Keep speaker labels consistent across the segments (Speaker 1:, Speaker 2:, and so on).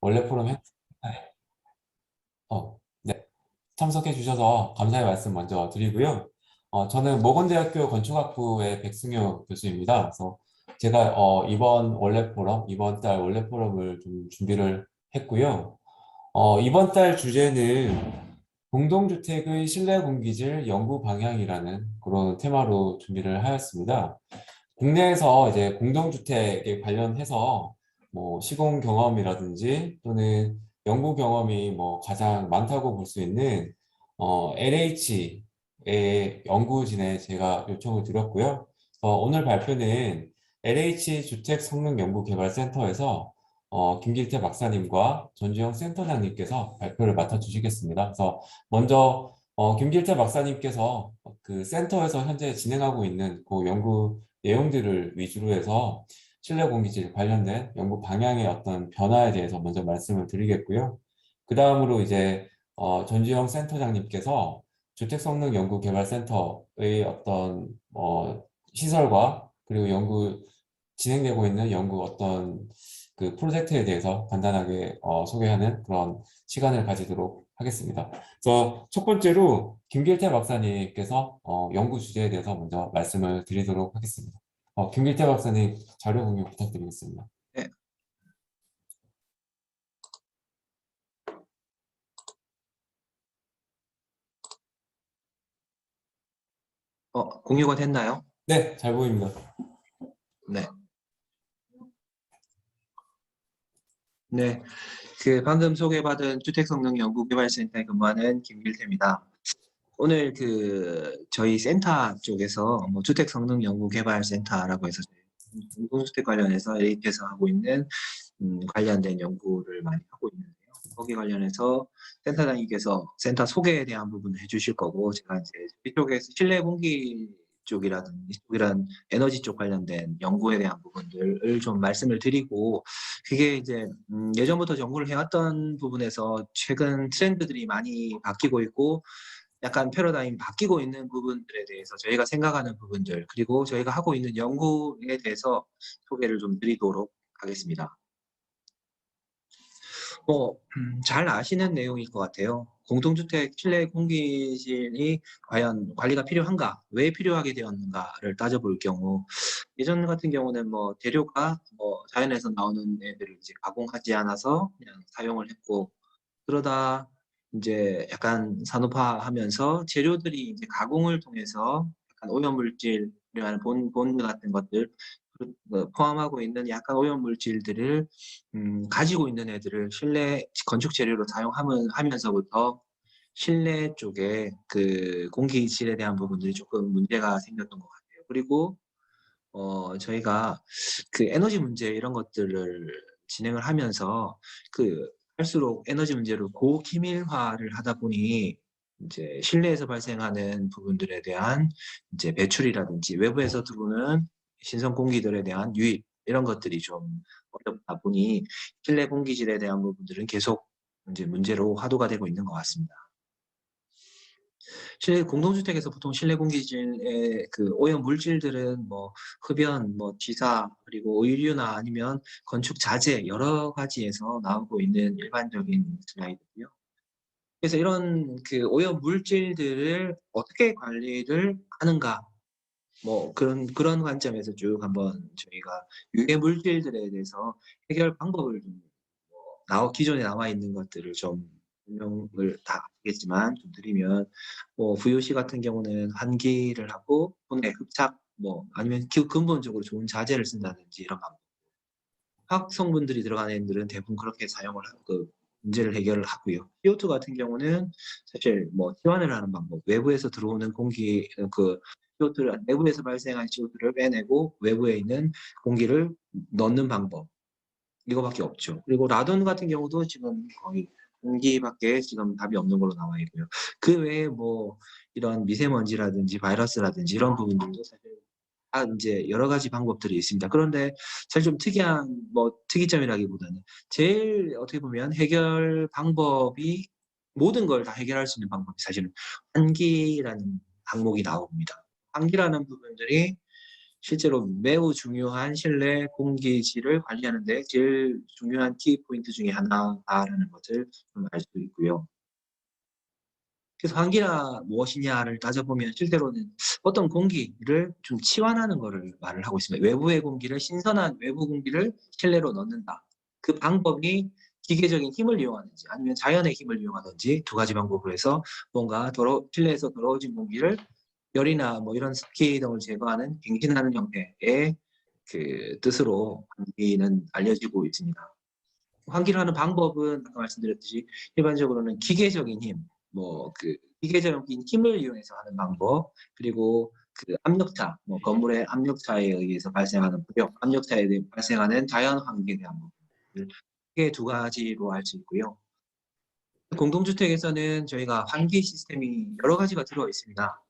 Speaker 1: 원래 포럼 네. 참석해 주셔서 감사의 말씀 먼저 드리고요. 저는 모건대학교 건축학부의 백승효 교수입니다. 그래서 제가 이번 달 원래 포럼을 좀 준비를 했고요. 이번 달 주제는 공동주택의 실내 공기질 연구 방향이라는 그런 테마로 준비를 하였습니다. 국내에서 이제 공동주택에 관련해서 뭐 시공 경험이라든지 또는 연구 경험이 뭐 가장 많다고 볼 수 있는 LH의 연구진에 제가 요청을 드렸고요. 오늘 발표는 LH 주택 성능 연구 개발센터에서 김길태 박사님과 전주영 센터장님께서 발표를 맡아주시겠습니다. 그래서 먼저 김길태 박사님께서 그 센터에서 현재 진행하고 있는 그 연구 내용들을 위주로 해서 실내 공기질 관련된 연구 방향의 어떤 변화에 대해서 먼저 말씀을 드리겠고요. 그 다음으로 이제 전주영 센터장님께서 주택성능연구개발센터의 어떤 시설과 그리고 진행되고 있는 연구 어떤 그 프로젝트에 대해서 간단하게 소개하는 그런 시간을 가지도록 하겠습니다. 그래서 첫 번째로 김길태 박사님께서 연구 주제에 대해서 먼저 말씀을 드리도록 하겠습니다. 김길태 박사님 자료 공유 부탁드리겠습니다.
Speaker 2: 네. 공유가 됐나요?
Speaker 1: 네, 잘 보입니다.
Speaker 2: 네. 네. 방금 소개받은 주택성능연구개발센터에 근무하는 김길태입니다. 오늘 저희 센터 쪽에서 주택성능연구개발센터라고 해서 공동주택 관련해서 LH에서 하고 있는 관련된 연구를 많이 하고 있는데요. 거기 관련해서 센터장님께서 센터 소개에 대한 부분을 해주실 거고, 제가 이제 이쪽에서 실내 공기 쪽이라든지 이런 에너지 쪽 관련된 연구에 대한 부분들을 좀 말씀을 드리고, 그게 이제 예전부터 연구를 해왔던 부분에서 최근 트렌드들이 많이 바뀌고 있고 약간 패러다임 바뀌고 있는 부분들에 대해서 저희가 생각하는 부분들, 그리고 저희가 하고 있는 연구에 대해서 소개를 좀 드리도록 하겠습니다. 잘 아시는 내용일 것 같아요. 공동주택 실내 공기질이 과연 관리가 필요한가, 왜 필요하게 되었는가를 따져볼 경우, 예전 같은 경우는 재료가 자연에서 나오는 애들을 이제 가공하지 않아서 그냥 사용을 했고, 그러다 이제 약간 산업화하면서 재료들이 이제 가공을 통해서 약간 오염물질이라는 본 같은 것들 포함하고 있는 약간 오염물질들을 가지고 있는 애들을 실내 건축 재료로 사용하면서부터 실내 쪽에 그 공기질에 대한 부분들이 조금 문제가 생겼던 것 같아요. 그리고 저희가 그 에너지 문제 이런 것들을 진행을 하면서 할수록 에너지 문제를 고기밀화를 하다 보니 이제 실내에서 발생하는 부분들에 대한 이제 배출이라든지 외부에서 들어오는 신선 공기들에 대한 유입 이런 것들이 좀 어렵다 보니 실내 공기질에 대한 부분들은 계속 이제 문제로 화두가 되고 있는 것 같습니다. 실내 공동주택에서 보통 실내 공기질의 그 오염 물질들은 흡연, 지사, 그리고 의류나 아니면 건축 자재 여러 가지에서 나오고 있는 일반적인 슬라이드고요. 그래서 이런 그 오염 물질들을 어떻게 관리를 하는가, 그런 관점에서 쭉 한번 저희가 유해 물질들에 대해서 해결 방법을 좀 기존에 나와 있는 것들을 좀 설명을 다 하겠지만 좀 드리면, VOC 같은 경우는 환기를 하고 분해, 흡착, 아니면 근본적으로 좋은 자재를 쓴다든지 이런 방법. 화학 성분들이 들어간 애들은 대부분 그렇게 사용을 하고 문제를 해결을 하고요. CO2 같은 경우는 사실 치환을 하는 방법, 외부에서 들어오는 공기 CO2를 내부에서 발생한 CO2를 빼내고 외부에 있는 공기를 넣는 방법, 이거밖에 없죠. 그리고 라돈 같은 경우도 지금 거의 공기밖에 지금 답이 없는 걸로 나와 있고요. 그 외에 이런 미세먼지라든지 바이러스라든지 이런 부분들도 사실 다 이제 여러 가지 방법들이 있습니다. 그런데 사실 좀 특이한 특이점이라기보다는 제일 어떻게 보면 해결 방법이 모든 걸 다 해결할 수 있는 방법이 사실은 환기라는 항목이 나옵니다. 환기라는 부분들이 실제로 매우 중요한 실내 공기질을 관리하는 데 제일 중요한 키 포인트 중에 하나다라는 것을 좀 알 수 있고요. 그래서 환기가 무엇이냐를 따져보면 실제로는 어떤 공기를 좀 치환하는 거를 말을 하고 있습니다. 외부의 공기를 신선한 외부 공기를 실내로 넣는다. 그 방법이 기계적인 힘을 이용하는지 아니면 자연의 힘을 이용하든지 두 가지 방법으로 해서 뭔가 실내에서 더러워진 공기를 열이나 뭐 이런 습기 등을 제거하는 갱신하는 형태의 그 뜻으로 환기는 알려지고 있습니다. 환기를 하는 방법은 아까 말씀드렸듯이 일반적으로는 기계적인 힘, 뭐 그 기계적인 힘을 이용해서 하는 방법, 그리고 그 압력차, 뭐 건물의 압력차에 의해서 발생하는 부력, 압력차에 의해 발생하는 자연 환기에 대한 부분을 크게 두 가지로 알 수 있고요. 공동주택에서는 저희가 환기 시스템이 여러 가지가 들어 있습니다.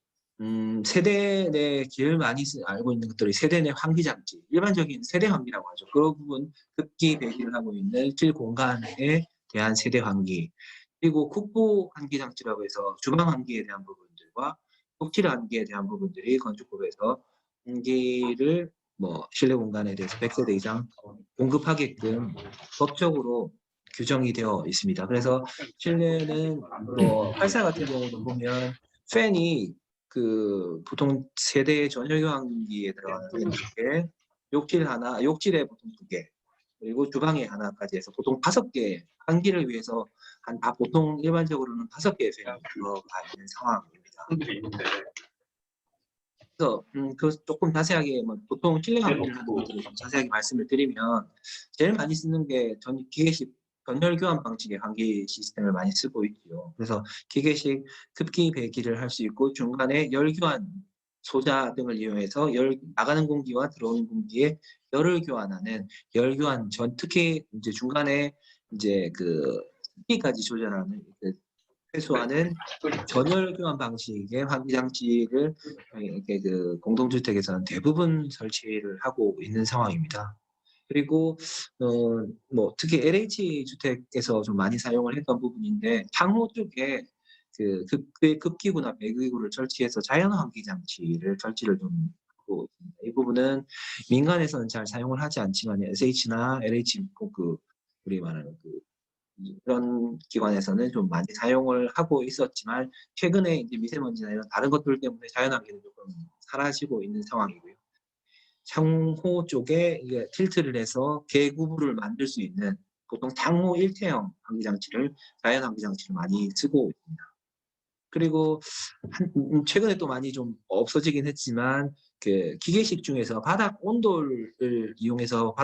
Speaker 2: 세대 내 제일 많이 알고 있는 것들이 세대 내 환기 장치, 일반적인 세대 환기라고 하죠. 그 부분 급기 배기를 하고 있는 실 공간에 대한 세대 환기, 그리고 국부 환기 장치라고 해서 주방 환기에 대한 부분들과 욕실 환기에 대한 부분들이 건축법에서 환기를 뭐 실내 공간에 대해서 100세대 이상 공급하게끔 법적으로 규정이 되어 있습니다. 그래서 실내는 뭐 8사 같은 경우도 보면 팬이 그 보통 세대 전열 교환기에 들어가는 팬 2개, 욕실 하나, 욕실에 보통 2개, 그리고 주방에 하나까지 해서 보통 5개, 환기를 위해서 보통 일반적으로는 5개의 팬이 들어가 있는 상황입니다. 그래서 그 조금 자세하게 뭐 보통 실내 환기를 하는 것들을 좀 자세하게 말씀을 드리면 제일 많이 쓰는 게 기계식 전열 교환 방식의 환기 시스템을 많이 쓰고 있죠. 그래서 기계식 급기 배기를 할 수 있고 중간에 열 교환 소자 등을 이용해서 나가는 공기와 들어오는 공기에 열을 교환하는 열 교환 특히 이제 중간에 이제 그 습기까지 조절하는 회수하는 전열 교환 방식의 환기 장치를 이렇게 그 공동주택에서는 대부분 설치를 하고 있는 상황입니다. 그리고 뭐 특히 LH 주택에서 좀 많이 사용을 했던 부분인데 창호 쪽에 그 급기구나 배기구를 설치해서 자연 환기 장치를 설치를 좀 하고 있습니다. 이 부분은 민간에서는 잘 사용을 하지 않지만 SH나 LH 그 우리 말하는 그 이런 기관에서는 좀 많이 사용을 하고 있었지만 최근에 이제 미세먼지나 이런 다른 것들 때문에 자연환기는 조금 사라지고 있는 상황이고요. 창호 쪽에 이게 틸트를 해서 개구부를 만들 수 있는 보통 창호 일체형 환기 장치를 자연 환기 장치를 많이 쓰고 있습니다. 그리고 최근에 또 많이 좀 없어지긴 했지만 그 기계식 중에서 바닥 온도를 이용해서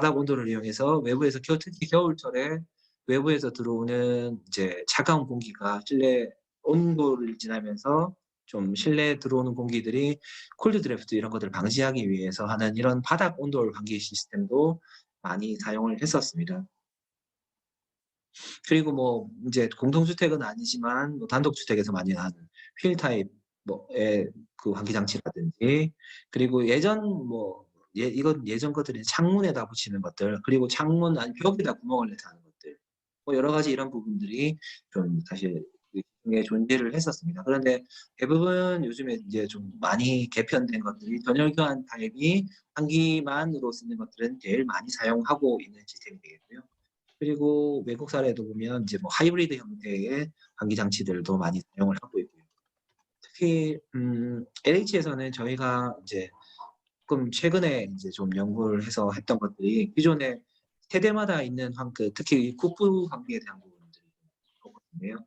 Speaker 2: 외부에서 특히 겨울철에 외부에서 들어오는 이제 차가운 공기가 실내 온도를 지나면서 좀 실내에 들어오는 공기들이 콜드 드래프트 이런 것들을 방지하기 위해서 하는 이런 바닥 온돌 환기 시스템도 많이 사용을 했었습니다. 그리고 뭐 이제 공동주택은 아니지만 뭐 단독주택에서 많이 하는 휠 타입 뭐의 그 환기 장치라든지 그리고 예전 뭐 이건 예전 것들이 창문에다 붙이는 것들 그리고 창문 아니 벽에다 구멍을 내서 하는 것들 뭐 여러 가지 이런 부분들이 좀 사실 에 존재를 했었습니다. 그런데 대부분 요즘에 이제 좀 많이 개편된 것들이 전열 교환 타입이 환기만으로 쓰는 것들은 제일 많이 사용하고 있는 시스템이 되겠고요. 그리고 외국 사례도 보면 이제 뭐 하이브리드 형태의 환기 장치들도 많이 사용을 하고 있고요. 특히 LH에서는 저희가 이제 조금 최근에 이제 좀 연구를 해서 했던 것들이 기존에 세대마다 있는 특히 국부 환기에 대한 부분들이 있거든요.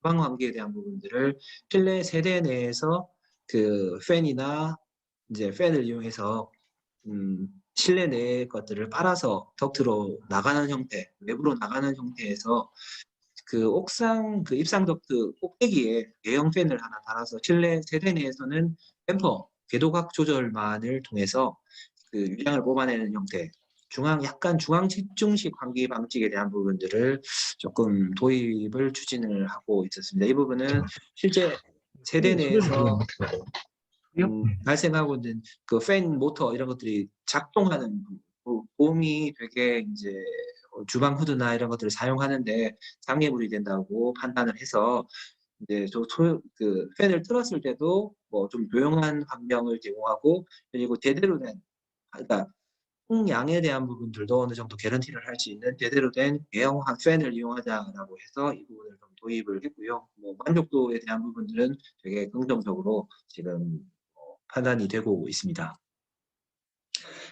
Speaker 2: 주방 환기에 대한 부분들을 실내 세대 내에서 그 팬이나 이제 팬을 이용해서 실내 내 것들을 빨아서 덕트로 나가는 형태, 외부로 나가는 형태에서 그 옥상 그 입상 덕트 꼭대기에 대형 팬을 하나 달아서 실내 세대 내에서는 댐퍼, 궤도각 조절만을 통해서 그 유량을 뽑아내는 형태, 약간 중앙 집중식 환기 방식에 대한 부분들을 조금 도입을 추진을 하고 있었습니다. 이 부분은 실제 세대 내에서 발생하고 있는 그 팬 모터 이런 것들이 작동하는 봄이 되게 이제 주방 후드나 이런 것들을 사용하는데 장애물이 된다고 판단을 해서 이제 그 팬을 틀었을 때도 뭐 좀 조용한 환경을 제공하고 그리고 제대로 된 그러니까 풍량에 대한 부분들도 어느 정도 개런티를 할 수 있는 제대로 된 대형화 팬을 이용하자라고 해서 이 부분을 좀 도입을 했고요. 뭐 만족도에 대한 부분들은 되게 긍정적으로 지금 판단이 되고 있습니다.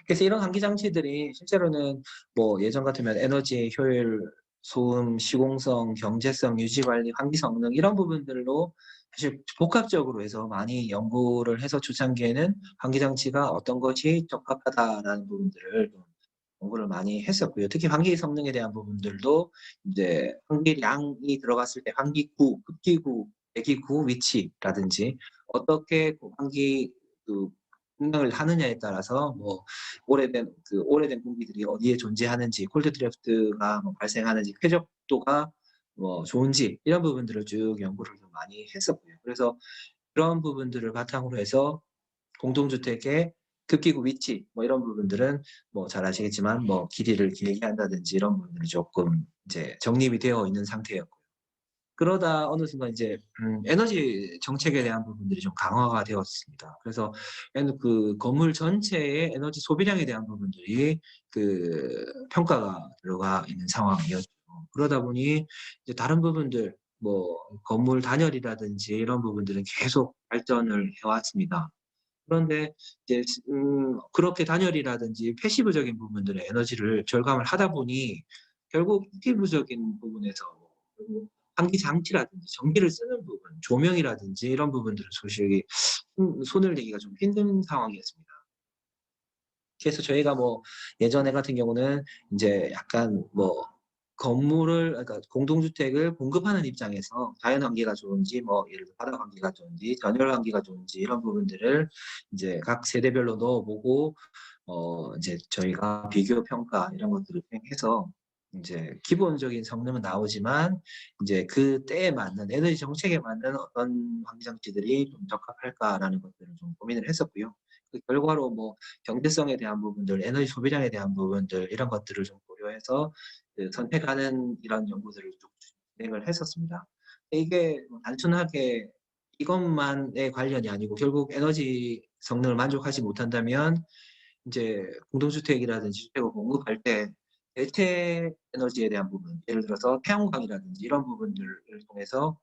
Speaker 2: 그래서 이런 환기 장치들이 실제로는 뭐 예전 같으면 에너지 효율, 소음, 시공성, 경제성, 유지 관리, 환기 성능 이런 부분들로 사실 복합적으로 해서 많이 연구를 해서 초창기에는 환기 장치가 어떤 것이 적합하다라는 부분들을 좀 연구를 많이 했었고요. 특히 환기 성능에 대한 부분들도 이제 환기량이 들어갔을 때 환기구, 급기구, 배기구 위치라든지 어떻게 환기 그功能을 하느냐에 따라서 뭐 오래된 공기들이 어디에 존재하는지, 콜드 드래프트가 뭐 발생하는지, 쾌적도가 뭐 좋은지 이런 부분들을 쭉 연구를 좀 많이 했었고요. 그래서 그런 부분들을 바탕으로 해서 공동주택의 급기구 위치 뭐 이런 부분들은 뭐 잘 아시겠지만 뭐 길이를 길게 한다든지 이런 부분들이 조금 이제 정립이 되어 있는 상태였고요. 그러다 어느 순간 이제 에너지 정책에 대한 부분들이 좀 강화가 되었습니다. 그래서 그 건물 전체의 에너지 소비량에 대한 부분들이 그 평가가 들어가 있는 상황이었죠. 그러다 보니 이제 다른 부분들 뭐 건물 단열이라든지 이런 부분들은 계속 발전을 해왔습니다. 그런데 이제 그렇게 단열이라든지 패시브적인 부분들의 에너지를 절감을 하다 보니 결국 액티브적인 부분에서 결국 환기 장치라든지 전기를 쓰는 부분, 조명이라든지 이런 부분들은 솔직히 손을 대기가 좀 힘든 상황이었습니다. 그래서 저희가 뭐 예전에 같은 경우는 인제 약간 뭐 건물을 그러니까 공동주택을 공급하는 입장에서 자연 환기가 좋은지 뭐 예를 들어 바닥 환기가 좋은지 전열 환기가 좋은지 이런 부분들을 인제 각 세대별로 넣어 보고 인제 저희가 비교 평가 이런 것들을 수행해서 인제 기본적인 성능은 나오지만 인제 그 때에 맞는 에너지 정책에 맞는 어떤 환기 장치들이 좀 적합할까라는 것들을 좀 고민을 했었고요. 그 결과로 뭐 경제성에 대한 부분들, 에너지 소비량에 대한 부분들 이런 것들을 좀 고려해서 그 선택하는 이런 연구들을 좀 진행을 했었습니다. 이게 뭐 단순하게 이것만의 관련이 아니고 결국 에너지 성능을 만족하지 못한다면 인제 공동주택이라든지 주택을 공급할 때 대체 에너지에 대한 부분, 예를 들어서 태양광이라든지 이런 부분들을 통해서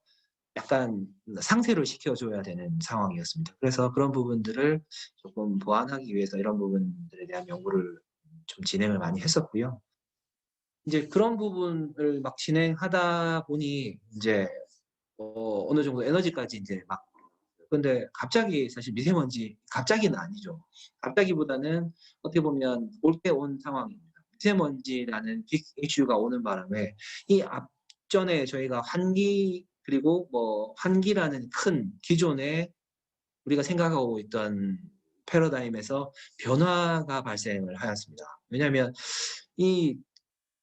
Speaker 2: 약간 상쇄를 시켜 줘야 되는 상황이었습니다. 그래서 그런 부분들을 조금 보완하기 위해서 이런 부분들에 대한 연구를 좀 진행을 많이 했었고요. 인제 그런 부분을 막 진행하다 보니 인제 어느 정도 에너지까지 인제 막 근데 갑자기 사실 미세먼지 갑자기는 아니죠. 갑자기보다는 어떻게 보면 올 때 온 상황입니다. 미세먼지라는 빅 이슈가 오는 바람에 이 앞전에 저희가 환기 그리고 뭐 환기라는 큰 기존의 우리가 생각하고 있던 패러다임에서 변화가 발생을 하였습니다. 왜냐하면 이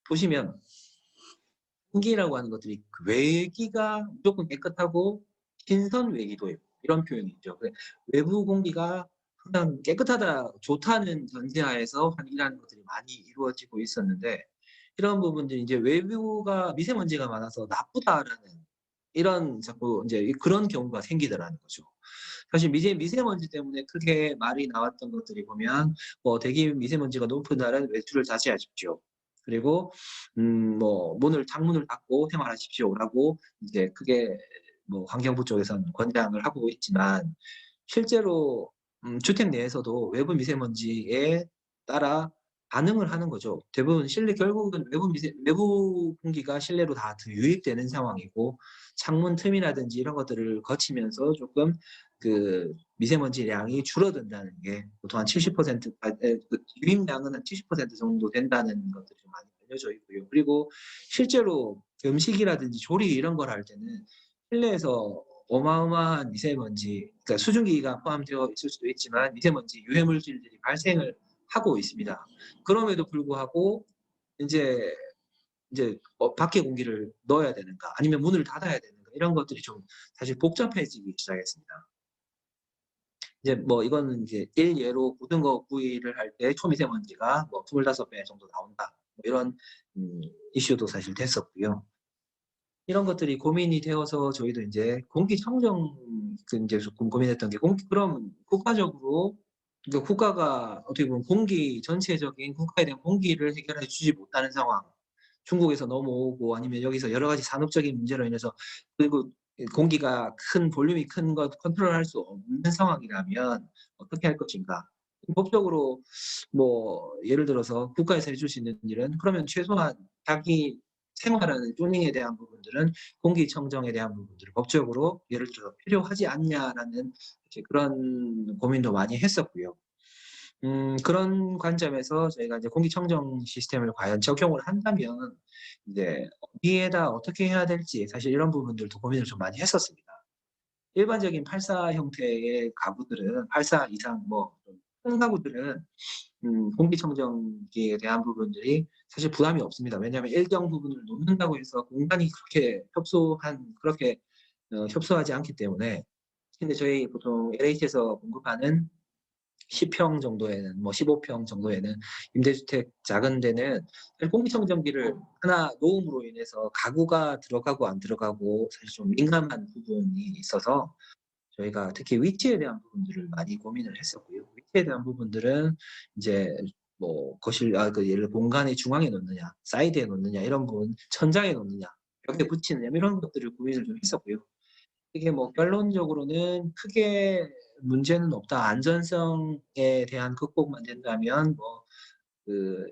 Speaker 2: 보시면 환기라고 하는 것들이 그 외기가 무조건 깨끗하고 신선 외기도예요. 이런 표현이 있죠. 그 외부 공기가 항상 깨끗하다, 좋다는 전제하에서 환기라는 것들이 많이 이루어지고 있었는데 이런 부분들이 이제 외부가 미세먼지가 많아서 나쁘다라는 이런 자꾸 이제 그런 경우가 생기더라는 거죠. 사실 미세먼지 때문에 크게 말이 나왔던 것들이 보면 뭐 대기 미세먼지가 높은 날은 외출을 자제하십시오. 그리고 뭐 창문을 닫고 생활하십시오라고 이제 크게 뭐 환경부 쪽에서는 권장을 하고 있지만 실제로 주택 내에서도 외부 미세먼지에 따라 반응을 하는 거죠. 대부분 실내 결국은 외부 공기가 실내로 다 유입되는 상황이고 창문 틈이라든지 이런 것들을 거치면서 조금 그 미세먼지량이 줄어든다는 게 보통 한 70% 그 유입량은 한 70% 정도 된다는 것들이 좀 많이 알려져 있고요. 그리고 실제로 음식이라든지 조리 이런 걸 할 때는 실내에서 어마어마한 미세먼지 그러니까 수증기가 포함되어 있을 수도 있지만 미세먼지 유해 물질들이 발생을 하고 있습니다. 그럼에도 불구하고 인제 밖에 공기를 넣어야 되는가 아니면 문을 닫아야 되는가 이런 것들이 좀 사실 복잡해지기 시작했습니다. 이제 뭐 이거는 이제 일예로 고등어 구이를 할 때 초미세먼지가 뭐 25배 정도 나온다. 뭐 이런 이슈도 사실 됐었고요. 이런 것들이 고민이 되어서 저희도 인제 공기청정 그 인제 조금 고민했던 게 그럼 국가적으로 그러니까 국가가 어떻게 보면 공기 전체적인 국가에 대한 공기를 해결해 주지 못하는 상황. 중국에서 넘어오고 아니면 여기서 여러 가지 산업적인 문제로 인해서 그리고 공기가 큰 볼륨이 큰 것 컨트롤할 수 없는 상황이라면 어떻게 할 것인가? 법적으로 뭐 예를 들어서 국가에서 해줄 수 있는 일은 그러면 최소한 자기 생활하는 조닝에 대한 부분들은 공기청정에 대한 부분들을 법적으로 예를 들어 필요하지 않냐라는 이제 그런 고민도 많이 했었고요. 그런 관점에서 저희가 이제 공기청정 시스템을 과연 적용을 한다면 이제 어디에다 어떻게 해야 될지 사실 이런 부분들도 고민을 좀 많이 했었습니다. 일반적인 8사 형태의 가구들은 8사 이상 큰 가구들은 공기청정기에 대한 부분들이 사실 부담이 없습니다. 왜냐하면 일정 부분을 놓는다고 해서 공간이 그렇게 그렇게 협소하지 않기 때문에. 근데 저희 보통 LH에서 공급하는 10평 정도에는 15평 정도에는 임대주택 작은 데는 공기청정기를 하나 놓음으로 인해서 가구가 들어가고 안 들어가고 사실 좀 민감한 부분이 있어서 저희가 특히 위치에 대한 부분들을 많이 고민을 했었고요. 위치에 대한 부분들은 이제 예를 들어 공간의 중앙에 놓느냐, 사이드에 놓느냐 이런 부분, 천장에 놓느냐, 벽에 붙이느냐 이런 것들을 고민을 좀 했었고요. 이게 결론적으로는 크게 문제는 없다. 안전성에 대한 극복만 된다면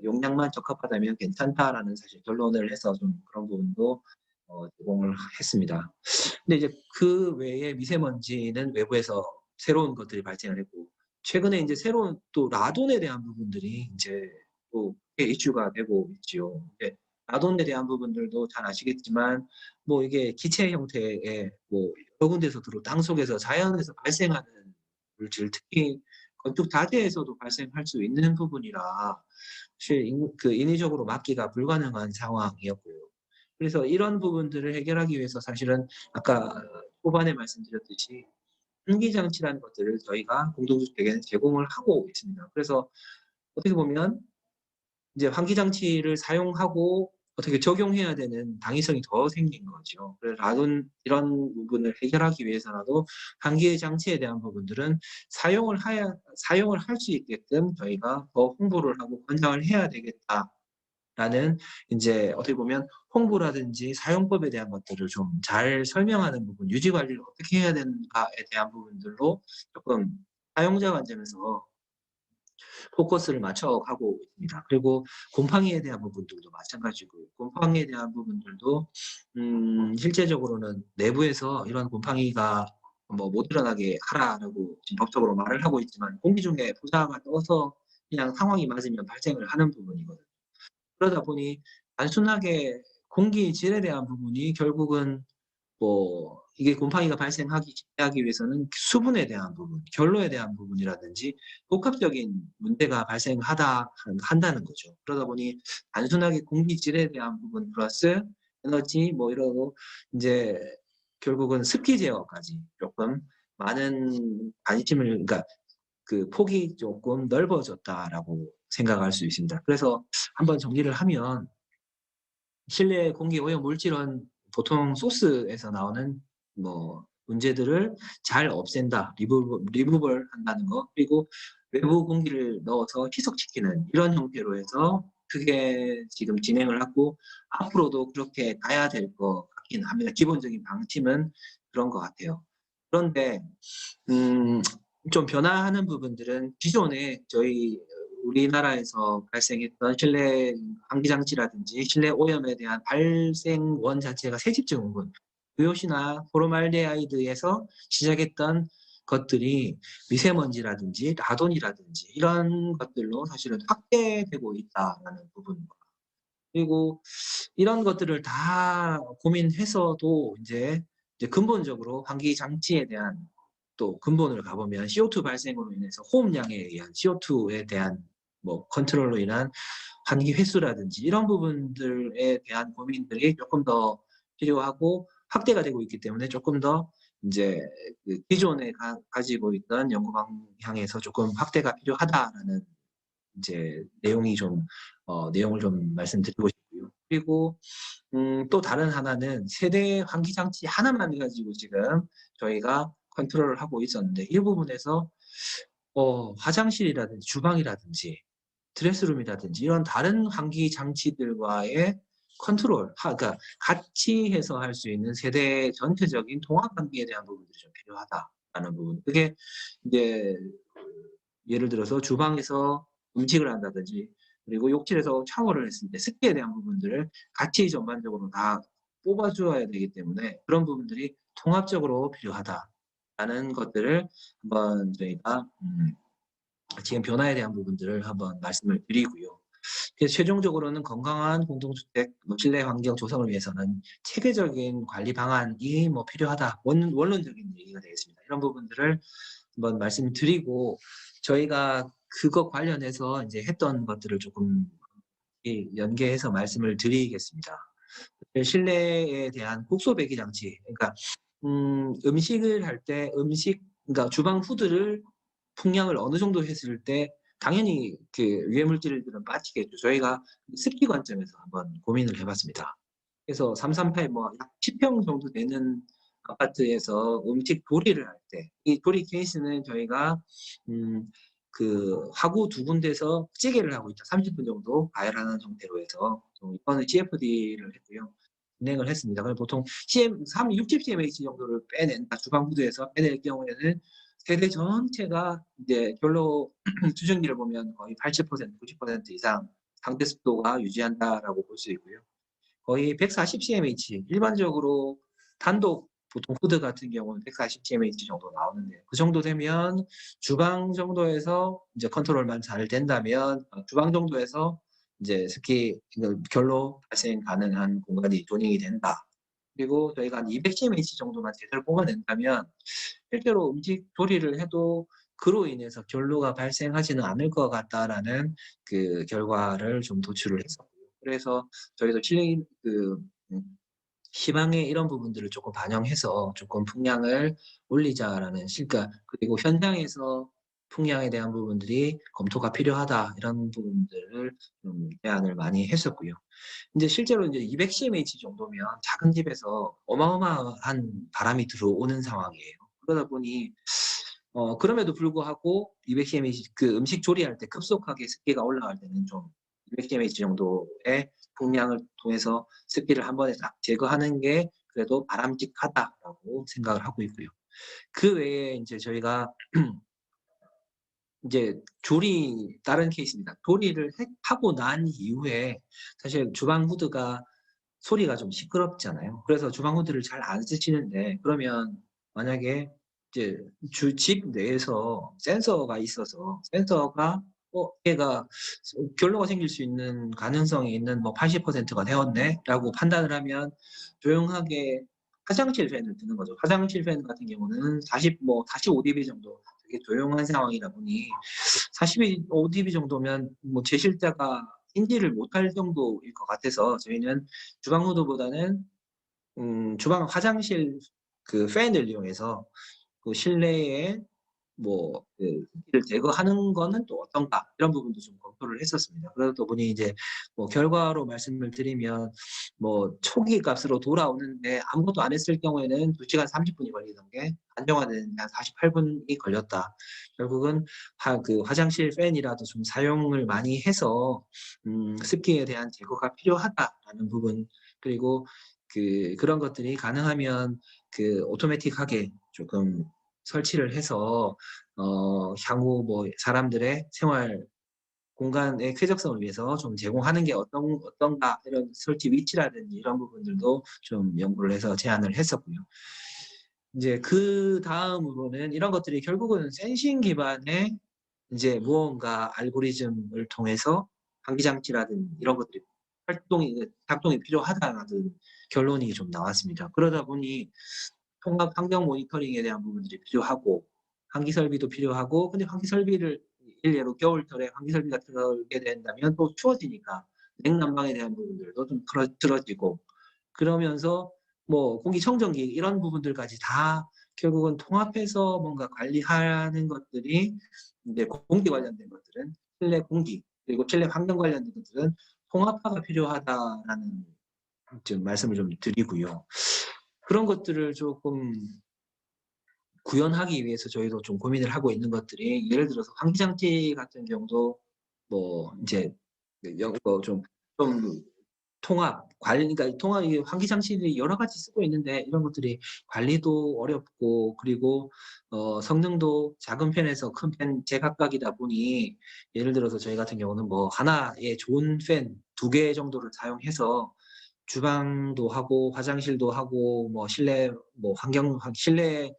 Speaker 2: 용량만 적합하다면 괜찮다라는 사실 결론을 해서 좀 그런 부분도 제공을 했습니다. 근데 이제 그 외에 미세먼지는 외부에서 새로운 것들이 발생을 했고 최근에 이제 새로운 또 라돈에 대한 부분들이 이제 또 이슈가 되고 있지요. 라돈에 대한 부분들도 잘 아시겠지만 이게 기체 형태의 여러 군데서 땅속에서 자연에서 발생하는 물질 특히 건축 자재에서도 발생할 수 있는 부분이라 사실 인위적으로 막기가 불가능한 상황이었고요. 그래서 이런 부분들을 해결하기 위해서 사실은 아까 초반에 말씀드렸듯이 환기장치라는 것들을 저희가 공동주택에 제공을 하고 있습니다. 그래서 어떻게 보면 이제 환기장치를 사용하고 어떻게 적용해야 되는 당위성이 더 생긴 거죠. 그래서 이런 부분을 해결하기 위해서라도 환기 장치에 대한 부분들은 사용을 할 수 있게끔 저희가 더 홍보를 하고 권장을 해야 되겠다라는 이제 어떻게 보면 홍보라든지 사용법에 대한 것들을 좀 잘 설명하는 부분, 유지 관리를 어떻게 해야 되는가에 대한 부분들로 조금 사용자 관점에서 포커스를 맞춰가고 있습니다. 그리고 곰팡이에 대한 부분들도 마찬가지고 곰팡이에 대한 부분들도 실제적으로는 내부에서 이런 곰팡이가 못 일어나게 하라라고 지금 법적으로 말을 하고 있지만 공기 중에 부사가 떠서 그냥 상황이 맞으면 발생을 하는 부분이거든요. 그러다 보니 단순하게 공기 질에 대한 부분이 결국은 이게 곰팡이가 발생하기 하기 위해서는 수분에 대한 부분, 결로에 대한 부분이라든지 복합적인 문제가 한다는 거죠. 그러다 보니 단순하게 공기질에 대한 부분 플러스 에너지 이러고 이제 결국은 습기 제어까지 조금 많은 관심을 그러니까 그 폭이 조금 넓어졌다라고 생각할 수 있습니다. 그래서 한번 정리를 하면 실내 공기 오염 물질은 보통 소스에서 나오는 문제들을 잘 없앤다, 리무벌 한다는 거, 그리고 외부 공기를 넣어서 희석시키는 이런 형태로 해서 그게 지금 진행을 하고 앞으로도 그렇게 가야 될 것 같긴 합니다. 기본적인 방침은 그런 것 같아요. 그런데 좀 변화하는 부분들은 기존에 우리나라에서 발생했던 실내 환기장치라든지 실내 오염에 대한 발생원 자체가 새집증후군, VOC나 포름알데하이드에서 시작했던 것들이 미세먼지라든지 라돈이라든지 이런 것들로 사실은 확대되고 있다는 부분입니다. 그리고 이런 것들을 다 고민해서도 이제 근본적으로 환기 장치에 대한 또 근본을 가보면 CO2 발생으로 인해서 호흡량에 의한 CO2에 대한 컨트롤로 인한 환기 횟수라든지 이런 부분들에 대한 고민들이 조금 더 필요하고 확대가 되고 있기 때문에 조금 더 이제 기존에 가지고 있던 연구 방향에서 조금 확대가 필요하다라는 이제 내용을 좀 말씀드리고 싶고요. 그리고 또 다른 하나는 세대 환기 장치 하나만 가지고 지금 저희가 컨트롤을 하고 있었는데 이 부분에서 화장실이라든지 주방이라든지 드레스룸이라든지 이런 다른 환기 장치들과의 컨트롤, 그러니까 같이 해서 할 수 있는 세대 전체적인 통합 환기에 대한 부분들이 좀 필요하다라는 부분. 그게 이제 예를 들어서 주방에서 음식을 한다든지 그리고 욕실에서 샤워를 했을 때 습기에 대한 부분들을 같이 전반적으로 다 뽑아주어야 되기 때문에 그런 부분들이 통합적으로 필요하다라는 것들을 한번 저희가 지금 변화에 대한 부분들을 한번 말씀을 드리고요. 그래서 최종적으로는 건강한 공동주택 실내 환경 조성을 위해서는 체계적인 관리 방안이 뭐 필요하다. 원론적인 얘기가 되겠습니다. 이런 부분들을 한번 말씀드리고 저희가 그것 관련해서 이제 했던 것들을 조금 연계해서 말씀을 드리겠습니다. 실내에 대한 국소 배기 장치, 그러니까 음식을 할 때 그러니까 주방 후드를 풍량을 어느 정도 했을 때 당연히 그 유해 물질들은 빠지겠죠. 저희가 습기 관점에서 한번 고민을 해봤습니다. 그래서 338 뭐 약 10평 정도 되는 아파트에서 음식 조리를 할 때, 이 조리 케이스는 저희가 그 하구 두 군데서 찌개를 하고 있다. 30분 정도 가열하는 형태로 해서 이번에 CFD를 했고요. 진행을 했습니다. 그럼 보통 60cmH 정도를 빼낸다. 주방 후드에서 빼낼 경우에는 세대 전체가 이제 결로 추정기를 보면 거의 80%, 90% 이상 상태 습도가 유지한다라고 볼 수 있고요. 거의 140cmH, 일반적으로 단독 보통 후드 같은 경우는 140cmH 정도 나오는데 그 정도 되면 주방 정도에서 이제 컨트롤만 잘 된다면 주방 정도에서 이제 습기 결로 발생 가능한 공간이 조정이 된다. 그리고 저희가 한 200cmH 정도만 제대로 뽑아낸다면 실제로 음식 조리를 해도 그로 인해서 결로가 발생하지는 않을 것 같다라는 그 결과를 좀 도출을 했었고요. 그래서 저희도 시방에 이런 부분들을 조금 반영해서 조금 풍량을 올리자라는 실가 그리고 현장에서 풍량에 대한 부분들이 검토가 필요하다 이런 부분들을 좀 제안을 많이 했었고요. 이제 실제로 이제 200cmH 정도면 작은 집에서 어마어마한 바람이 들어오는 상황이에요. 그러다 보니 그럼에도 불구하고 200cmH 그 음식 조리할 때 급속하게 습기가 올라갈 때는 좀 200cmH 정도의 풍량을 통해서 습기를 한 번에 딱 제거하는 게 그래도 바람직하다라고 생각을 하고 있고요. 그 외에 이제 저희가 이제 다른 케이스입니다. 조리를 하고 난 이후에 사실 주방 후드가 소리가 좀 시끄럽잖아요. 그래서 주방 후드를 잘 안 쓰시는데 그러면 만약에 이제 집 내에서 센서가 있어서 센서가 얘가 결로가 생길 수 있는 가능성이 있는 뭐 80%가 되었네라고 판단을 하면 조용하게 화장실 팬을 드는 거죠. 화장실 팬 같은 경우는 45dB 정도 되게 조용한 상황이다 보니 45dB 정도면 뭐 제실자가 인지를 못할 정도일 것 같아서 저희는 주방 후드보다는 주방 화장실 그 팬을 이용해서 그 실내에 습기를 제거하는 거는 또 어떤가 이런 부분도 좀 검토를 했었습니다. 그러다 보니 이제 결과로 말씀을 드리면 초기 값으로 돌아오는데 아무것도 안 했을 경우에는 2시간 30분이 걸리던 게 안정화되는 한 48분이 걸렸다. 결국은 그 화장실 팬이라도 좀 사용을 많이 해서 습기에 대한 제거가 필요하다라는 부분 그리고 그런 것들이 가능하면 그 오토매틱하게 조금 설치를 해서 향후 사람들의 생활 공간의 쾌적성을 위해서 좀 제공하는 게 어떤가 이런 설치 위치라든지 이런 부분들도 좀 연구를 해서 제안을 했었고요. 이제 그 다음으로는 이런 것들이 결국은 센싱 기반의 이제 무언가 알고리즘을 통해서 환기장치라든지 이런 것들이 작동이 필요하다라는 결론이 좀 나왔습니다. 그러다 보니 통합 환경 모니터링에 대한 부분들이 필요하고 환기 설비도 필요하고 근데 환기 설비를 일례로 겨울철에 환기 설비가 들어오게 된다면 또 추워지니까 냉난방에 대한 부분들도 좀 틀어지고 그러면서 공기청정기 이런 부분들까지 다 결국은 통합해서 뭔가 관리하는 것들이 이제 공기 관련된 것들은 실내 공기 그리고 실내 환경 관련된 것들은 통합화가 필요하다라는 좀 말씀을 좀 드리고요. 그런 것들을 조금 구현하기 위해서 저희도 좀 고민을 하고 있는 것들이 예를 들어서 환기장치 같은 경우도 뭐 이제 좀 통합 관리 그러니까 통합 이 환기장치들이 여러 가지 쓰고 있는데 이런 것들이 관리도 어렵고 그리고 성능도 작은 편에서 큰 편 제각각이다 보니 예를 들어서 저희 같은 경우는 뭐 하나의 좋은 팬 2개 정도를 사용해서 주방도 하고 화장실도 하고 뭐 실내 뭐 실내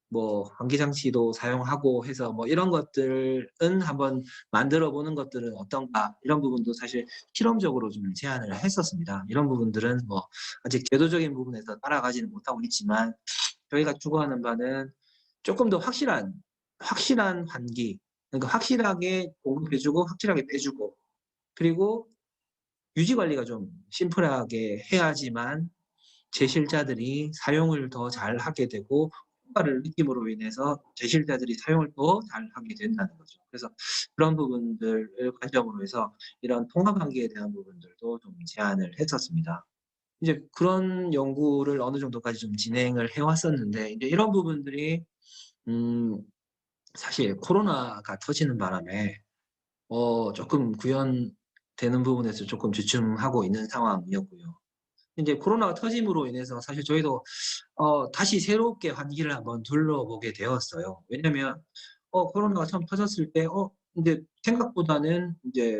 Speaker 2: 뭐 환기장치도 사용하고 해서 뭐 이런 것들은 한번 만들어 보는 것들은 어떤가 이런 부분도 사실 실험적으로 좀 제안을 했었습니다. 이런 부분들은 뭐 아직 제도적인 부분에서 따라가지는 못하고 있지만 저희가 추구하는 바는 조금 더 확실한 환기 그러니까 확실하게 공급해 주고 확실하게 빼주고 그리고 유지 관리가 좀 심플하게 해야지만 제실자들이 사용을 더 잘하게 되고 효과를 느낌으로 인해서 제실자들이 사용을 더 잘하게 된다는 거죠. 그래서 그런 부분들을 관점으로 해서 이런 통합 환기에 대한 부분들도 좀 제안을 했었습니다. 이제 그런 연구를 어느 정도까지 좀 진행을 해 왔었는데 이제 이런 부분들이 음 사실 코로나가 터지는 바람에 조금 구현되는 부분에서 조금 주춤하고 있는 상황이었고요. 인제 코로나가 터짐으로 인해서 사실 저희도 다시 새롭게 환기를 한번 둘러보게 되었어요. 왜냐면 코로나가 처음 터졌을 때 인제 생각보다는 인제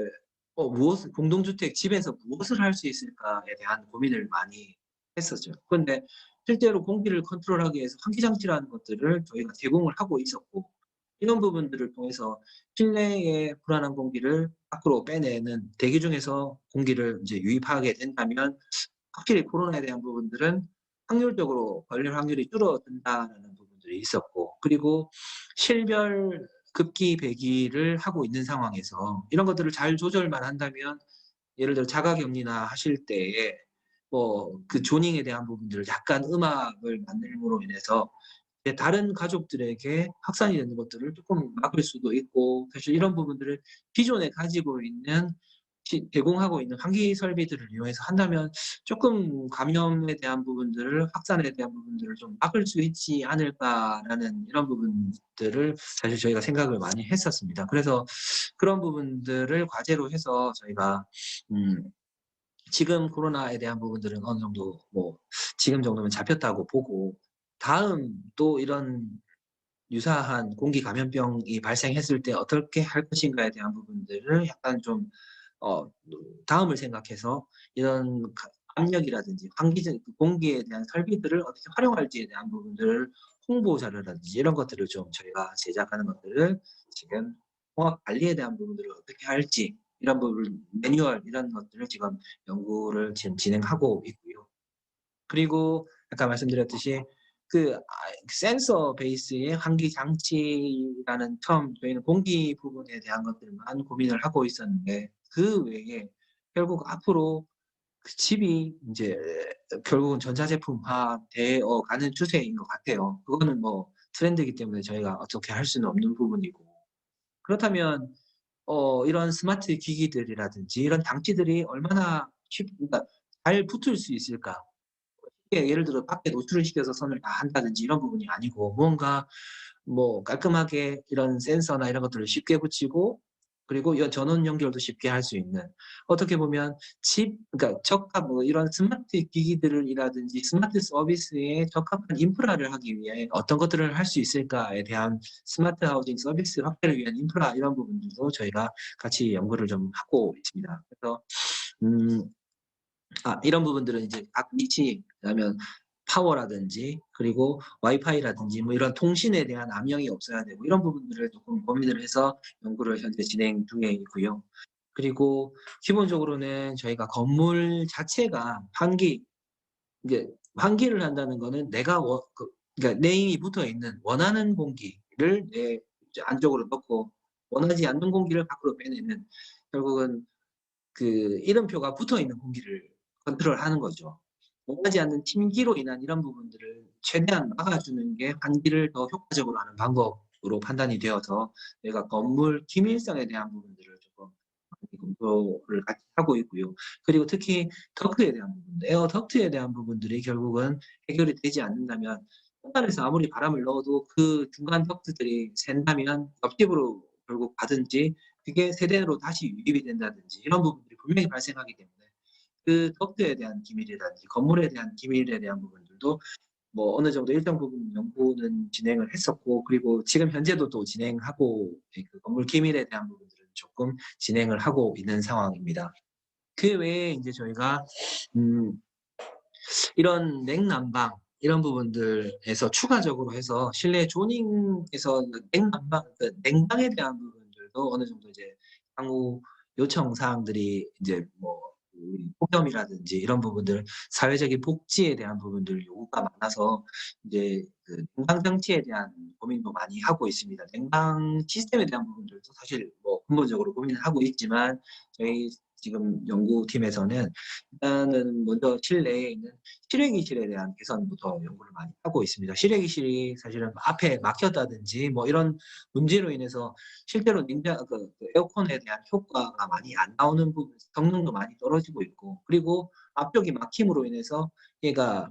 Speaker 2: 무엇을 공동주택 집에서 무엇을 할 수 있을까에 대한 고민을 많이 했었죠. 그런데 실제로 공기를 컨트롤하기 위해서 환기장치라는 것들을 저희가 제공을 하고 있었고 이런 부분들을 통해서 실내의 불안한 공기를 밖으로 빼내는 대기 중에서 공기를 인제 유입하게 된다면 확실히 코로나에 대한 부분들은 확률적으로 걸릴 확률이 줄어든다라는 부분들이 있었고 그리고 실별 급기 배기를 하고 있는 상황에서 이런 것들을 잘 조절만 한다면 예를 들어 자가 격리나 하실 때에 뭐 그 조닝에 대한 부분들을 약간 음압을 만듦으로 인해서 다른 가족들에게 확산이 되는 것들을 쪼끔 막을 수도 있고 사실 이런 부분들을 기존에 가지고 있는 제공하고 있는 환기 설비들을 이용해서 한다면 쪼끔 '감염에 대한 부분들을 확산에 대한 부분들을 좀 막을 수 있지 않을까.'라는 이런 부분들을 사실 저희가 생각을 많이 했었습니다. 그래서 그런 부분들을 과제로 해서 저희가 음 지금 코로나에 대한 부분들은 어느 정도 뭐 지금 정도면 잡혔다고 보고 다음 또 이런 유사한 공기 감염병이 발생했을 때 어떻게 할 것인가에 대한 부분들을 약간 좀 어 다음을 생각해서 이런 압력이라든지 환기적 공기에 대한 설비들을 어떻게 활용할지에 대한 부분들을 홍보 자료라든지 이런 것들을 좀 저희가 제작하는 것들을 지금 통합 관리에 대한 부분들을 어떻게 할지 이런 부분 매뉴얼 이런 것들을 지금 연구를 지금 진행하고 있고요. 그리고 아까 말씀드렸듯이 센서 베이스의 환기 장치라는 처음 저희는 공기 부분에 대한 것들만 고민을 하고 있었는데 그 외에 결국 앞으로 그 집이 인제 결국은 전자제품화 되어 가는 추세인 것 같아요. 그거는 뭐 트렌드이기 때문에 저희가 어떻게 할 수는 없는 부분이고. 그렇다면 이런 스마트 기기들이라든지 이런 장치들이 얼마나 그러니까 잘 붙을 수 있을까? 이게 예를 들어 밖에 노출을 시켜서 선을 다 한다든지 이런 부분이 아니고 무언가 뭐 깔끔하게 이런 센서나 이런 것들을 쉽게 붙이고 그리고 전원 연결도 쉽게 할 수 있는 어떻게 보면 그러니까 뭐 이런 스마트 기기들을 이라든지 스마트 서비스에 적합한 인프라를 하기 위해 어떤 것들을 할 수 있을까에 대한 스마트 하우징 서비스 확대를 위한 인프라 이런 부분들도 저희가 같이 연구를 좀 하고 있습니다. 그래서 음 이런 부분들은 이제 각 위치 그다음에 파워라든지 그리고 와이파이라든지 뭐 이런 통신에 대한 암영이 없어야 되고 이런 부분들을 쪼끔 고민을 해서 연구를 현재 진행 중에 있고요. 그리고 기본적으로는 저희가 건물 자체가 이게 환기를 한다는 거는 내가 그러니까 내 힘이 붙어 있는 원하는 공기를 내 이제 안쪽으로 넣고 원하지 않는 공기를 밖으로 빼내는 결국은 그 이름표가 붙어 있는 공기를 컨트롤하는 거죠. 원하지 않는 팀기로 인한 이런 부분들을 최대한 막아주는 게 환기를 더 효과적으로 하는 방법으로 판단이 되어서 저희가 건물 기밀성에 대한 부분들을 조금 많이 검토를 같이 하고 있고요. 그리고 특히 덕트에 대한 부분, 에어 덕트에 대한 부분들이 결국은 해결이 되지 않는다면 현관에서 아무리 바람을 넣어도 그 중간 덕트들이 샌다면 옆집으로 결국 가든지 그게 세대로 다시 유입이 된다든지 이런 부분들이 분명히 발생하기 때문에 그 덕트에 대한 기밀이라든지 건물에 대한 기밀에 대한 부분들도 뭐 어느 정도 일정 부분 연구는 진행을 했었고, 그리고 지금 현재도 또 진행하고, 그 건물 기밀에 대한 부분들은 조금 진행을 하고 있는 상황입니다. 그 외에 이제 저희가 음, 이런 냉난방 이런 부분들에서 추가적으로 해서 실내 조닝에서 냉난방, 그 냉방에 대한 부분들도 어느 정도 이제 향후 요청 사항들이 이제 뭐 우리 폭염이라든지 이런 부분들, 사회적인 복지에 대한 부분들 요구가 많아서 이제 그 냉방 장치에 대한 고민도 많이 하고 있습니다. 냉방 시스템에 대한 부분들도 사실 뭐 근본적으로 고민을 하고 있지만 저희 지금 연구팀에서는 일단은 먼저 실내에 있는 실외기실에 대한 개선부터 연구를 많이 하고 있습니다. 실외기실이 사실은 앞에 막혔다든지 뭐 이런 문제로 인해서 실제로 그 에어컨에 대한 효과가 많이 안 나오는 부분, 성능도 많이 떨어지고 있고, 그리고 앞쪽이 막힘으로 인해서 얘가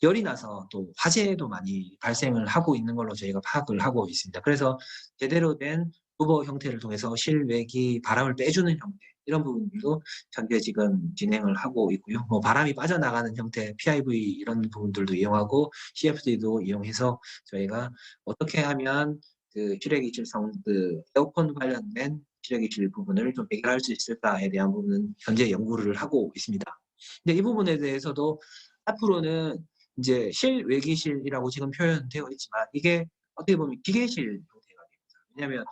Speaker 2: 열이 나서 또 화재도 많이 발생을 하고 있는 걸로 저희가 파악을 하고 있습니다. 그래서 제대로 된 투버 형태를 통해서 실외기 바람을 빼주는 형태 이런 부분들도 현재 지금 진행을 하고 있고요. 뭐 바람이 빠져나가는 형태, PIV 이런 부분들도 이용하고 CFD도 이용해서 저희가 어떻게 하면 그 실외기실 그 에어컨 관련된 실외기실 부분을 좀 해결할 수 있을까에 대한 부분은 현재 연구를 하고 있습니다. 근데 이 부분에 대해서도 앞으로는 이제 실외기실이라고 지금 표현되어 있지만 이게 어떻게 보면 기계실 형태가 됩니다. 왜냐하면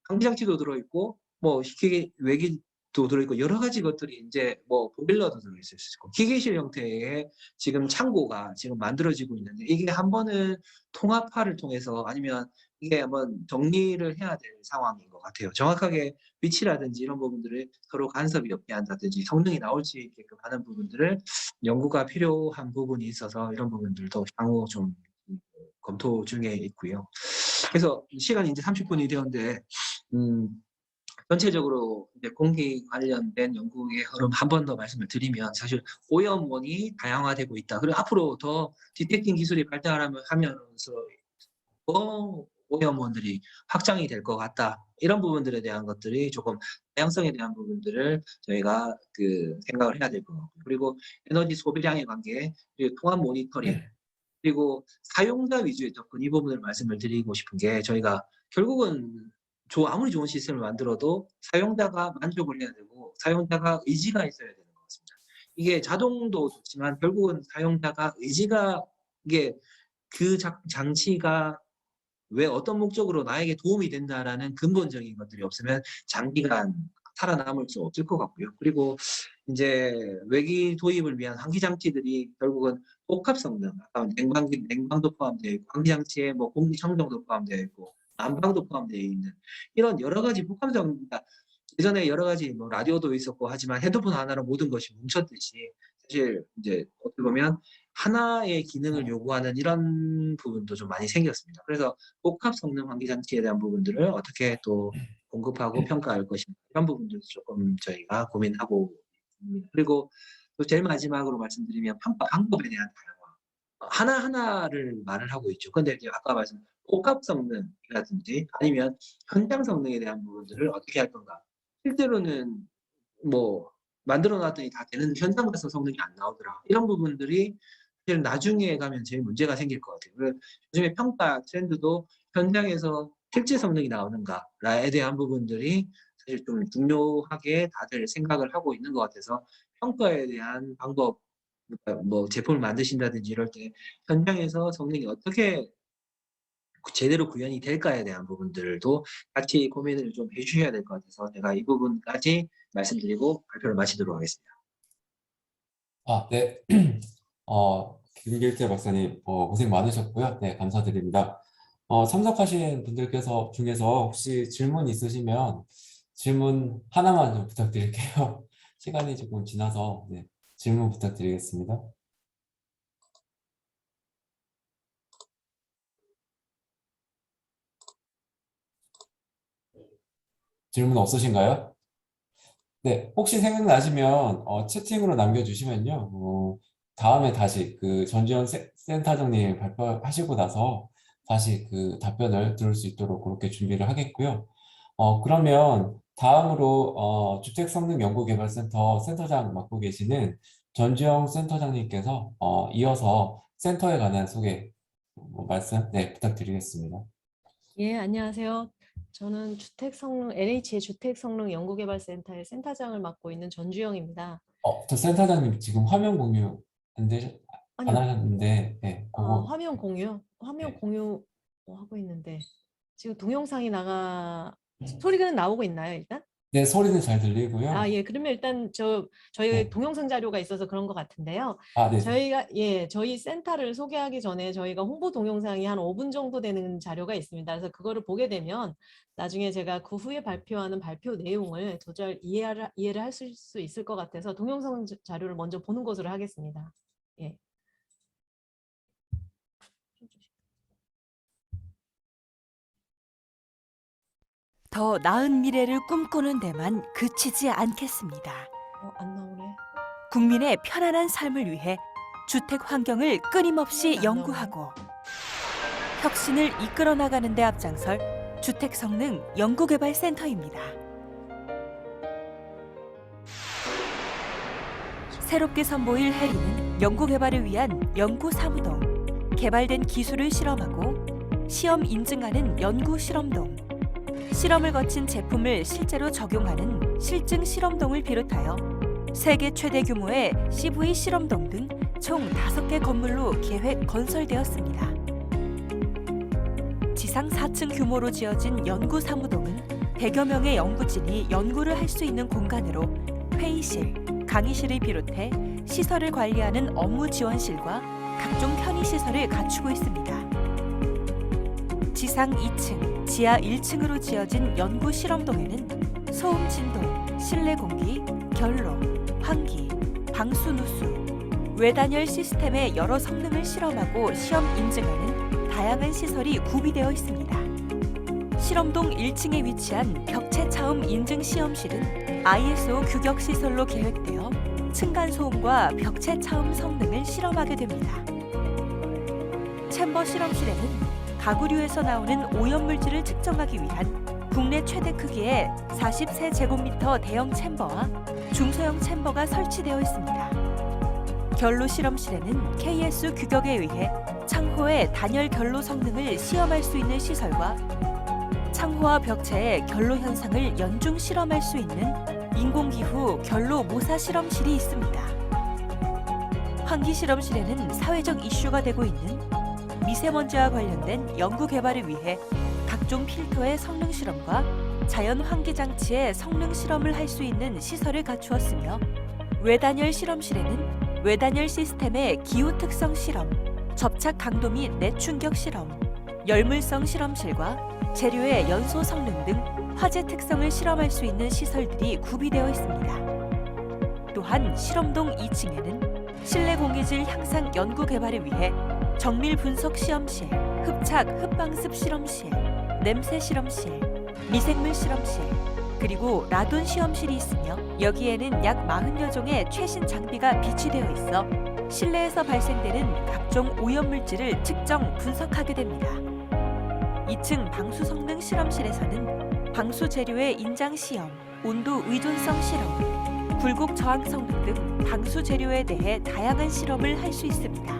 Speaker 2: 환기장치도 들어있고 뭐 기계 외기도 들어있고 여러 가지 것들이 이제 뭐 보일러도 들어있을 수 있고 기계실 형태의 지금 창고가 지금 만들어지고 있는데 이게 한 번은 통합화를 통해서 아니면 이게 한번 정리를 해야 될 상황인 것 같아요. 정확하게 위치라든지 이런 부분들을 서로 간섭이 없게 한다든지 성능이 나올 수 있게끔 하는 부분들을 연구가 필요한 부분이 있어서 이런 부분들도 향후 좀 검토 중에 있고요. 그래서 시간이 이제 30분이 되었는데 음, 전체적으로 이제 공기 관련된 연구의 흐름 한 번 더 말씀을 드리면 사실 오염원이 다양화되고 있다. 그리고 앞으로 더 디텍팅 기술이 발달하면서 더 오염원들이 확장이 될 것 같다. 이런 부분들에 대한 것들이 조금 다양성에 대한 부분들을 저희가 그 생각을 해야 될 것 같고, 그리고 에너지 소비량의 관계, 그리고 통합 모니터링, 그리고 사용자 위주의 접근 이 부분을 말씀을 드리고 싶은 게 저희가 결국은 아무리 좋은 시스템을 만들어도 사용자가 만족을 해야 되고 사용자가 의지가 있어야 되는 것 같습니다. 이게 자동도 좋지만 결국은 사용자가 의지가 이게 그 장치가 왜 어떤 목적으로 나에게 도움이 된다라는 근본적인 것들이 없으면 장기간 살아남을 수 없을 것 같고요. 그리고 이제 외기 도입을 위한 환기 장치들이 결국은 복합 성능, 아까 냉방도 포함되어 있고, 환기 장치에 뭐 공기청정도 포함되어 있고, 난방도 포함되어 있는 이런 여러 가지 복합 성능, 그러니까 예전에 여러 가지 뭐 라디오도 있었고 하지만 핸드폰 하나로 모든 것이 뭉쳤듯이 사실 이제 어떻게 보면 하나의 기능을 요구하는 이런 부분도 좀 많이 생겼습니다. 그래서 복합 성능 환기 장치에 대한 부분들을 어떻게 또 공급하고 평가할 것인가 이런 부분들도 조금 저희가 고민하고 있습니다. 그리고 또 제일 마지막으로 말씀드리면 평가 방법에 대한 다양화. 하나하나를 말을 하고 있죠. 근데 이제 아까 말씀 복합 성능이라든지 아니면 현장 성능에 대한 부분들을 어떻게 할 건가. 실제로는 뭐 만들어 놨더니 다 되는 현장 가서 성능이 안 나오더라. 이런 부분들이 사실 나중에 가면 제일 문제가 생길 것 같아요. 그래서 요즘에 평가 트렌드도 현장에서 실제 성능이 나오는가에 대한 부분들이 사실 좀 중요하게 다들 생각을 하고 있는 것 같아서 평가에 대한 방법, 그러니까 뭐 제품을 만드신다든지 이럴 때 현장에서 성능이 어떻게 제대로 구현이 될까에 대한 부분들도 같이 고민을 좀 해주셔야 될 것 같아서 제가 이 부분까지 말씀드리고 발표를 마치도록 하겠습니다.
Speaker 1: 아, 네. 김길태 박사님, 고생 많으셨고요. 네, 감사드립니다. 참석하신 분들께서 중에서 혹시 질문 있으시면 질문 하나만 좀 부탁드릴게요. 시간이 조금 지나서, 네, 질문 부탁드리겠습니다. 질문 없으신가요? 네, 혹시 생각나시면 채팅으로 남겨주시면요. 다음에 다시 그 전지현 센터장님 발표하시고 나서 다시 그 답변을 들을 수 있도록 그렇게 준비를 하겠고요. 그러면 다음으로 주택성능연구개발센터 센터장 맡고 계시는 전주영 센터장님께서 이어서 센터에 관한 소개 말씀 네, 부탁드리겠습니다.
Speaker 3: 예, 안녕하세요. 저는 NH의 주택성능 연구개발센터의 센터장을 맡고 있는 전주영입니다.
Speaker 1: 저 센터장님 지금 화면 공유 안
Speaker 3: 아니요,
Speaker 1: 하셨는데, 네, 그거,
Speaker 3: 화면 공유? 화면
Speaker 1: 네,
Speaker 3: 공유 하고 있는데 지금 동영상이 소리가 나오고 있나요, 일단?
Speaker 1: 네, 소리는 잘 들리고요.
Speaker 3: 예, 그러면 일단 저희
Speaker 1: 네,
Speaker 3: 동영상 자료가 있어서 그런 것 같은데요.
Speaker 1: 네,
Speaker 3: 저희 센터를 소개하기 전에 저희가 홍보 동영상이 한 5분 정도 되는 자료가 있습니다. 그래서 그거를 보게 되면 나중에 제가 그 후에 발표하는 발표 내용을 도저히 이해를 하실 수 있을 것 같아서 동영상 자료를 먼저 보는 것으로 하겠습니다. 예.
Speaker 4: 더 나은 미래를 꿈꾸는 데만 그치지 않겠습니다.
Speaker 3: 안 나오네.
Speaker 4: 국민의 편안한 삶을 위해 주택 환경을 끊임없이
Speaker 3: 안
Speaker 4: 연구하고 혁신을 이끌어 나가는 데 앞장설 주택성능 연구개발센터입니다. 새롭게 선보일 해리는 연구개발을 위한 연구사무동, 개발된 기술을 실험하고 시험 인증하는 연구실험동, 실험을 거친 제품을 실제로 적용하는 실증 실험동을 비롯하여 세계 최대 규모의 CV 실험동 등 총 5개 건물로 계획 건설되었습니다. 지상 4층 규모로 지어진 연구사무동은 100여 명의 연구진이 연구를 할 수 있는 공간으로 회의실, 강의실을 비롯해 시설을 관리하는 업무 지원실과 각종 편의시설을 갖추고 있습니다. 지상 2층, 지하 1층으로 지어진 연구실험동에는 소음 진동, 실내 공기, 결로, 환기, 방수 누수, 외단열 시스템의 여러 성능을 실험하고 시험 인증하는 다양한 시설이 구비되어 있습니다. 실험동 1층에 위치한 벽체 차음 인증 시험실은 ISO 규격 시설로 계획되어 층간 소음과 벽체 차음 성능을 실험하게 됩니다. 챔버 실험실에는 가구류에서 나오는 오염물질을 측정하기 위한 국내 최대 크기의 43제곱미터 대형 챔버와 중소형 챔버가 설치되어 있습니다. 결로 실험실에는 KS 규격에 의해 창호의 단열 결로 성능을 시험할 수 있는 시설과 창호와 벽체의 결로 현상을 연중 실험할 수 있는 인공기후 결로 모사 실험실이 있습니다. 환기 실험실에는 사회적 이슈가 되고 있는 미세먼지와 관련된 연구 개발을 위해 각종 필터의 성능 실험과 자연 환기 장치의 성능 실험을 할 수 있는 시설을 갖추었으며 외단열 실험실에는 외단열 시스템의 기후 특성 실험, 접착 강도 및 내충격 실험, 열물성 실험실과 재료의 연소 성능 등 화재 특성을 실험할 수 있는 시설들이 구비되어 있습니다. 또한 실험동 2층에는 실내 공기질 향상 연구 개발을 위해 정밀 분석 시험실, 흡착 흡방습 실험실, 냄새 실험실, 미생물 실험실, 그리고 라돈 시험실이 있으며 여기에는 약 40여 종의 최신 장비가 비치되어 있어 실내에서 발생되는 각종 오염물질을 측정, 분석하게 됩니다. 2층 방수 성능 실험실에서는 방수 재료의 인장 시험, 온도 의존성 실험, 굴곡 저항 성능 등 방수 재료에 대해 다양한 실험을 할 수 있습니다.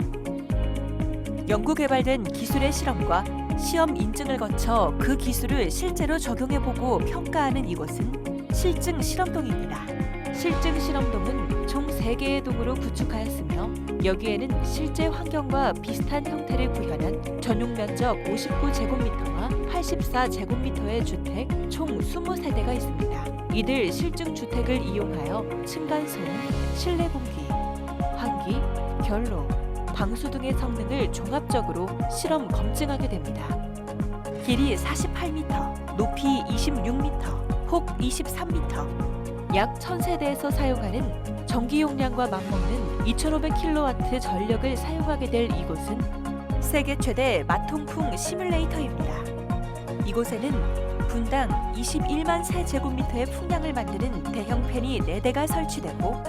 Speaker 4: 연구 개발된 기술의 실험과 시험 인증을 거쳐 그 기술을 실제로 적용해보고 평가하는 이곳은 실증 실험동입니다. 실증 실험동은 총 3개의 동으로 구축하였으며 여기에는 실제 환경과 비슷한 형태를 구현한 전용 면적 59제곱미터와 84제곱미터의 주택 총 20세대가 있습니다. 이들 실증 주택을 이용하여 층간소음, 실내 공기, 환기, 결로, 방수 등의 성능을 종합적으로 실험 검증하게 됩니다. 길이 48m, 높이 26m, 폭 23m, 약 1000세대에서 사용하는 전기 용량과 맞먹는 2500kW 전력을 사용하게 될 이곳은 세계 최대 마통풍 시뮬레이터입니다. 이곳에는 분당 21만 세제곱미터의 풍량을 만드는 대형 팬이 4대가 설치되고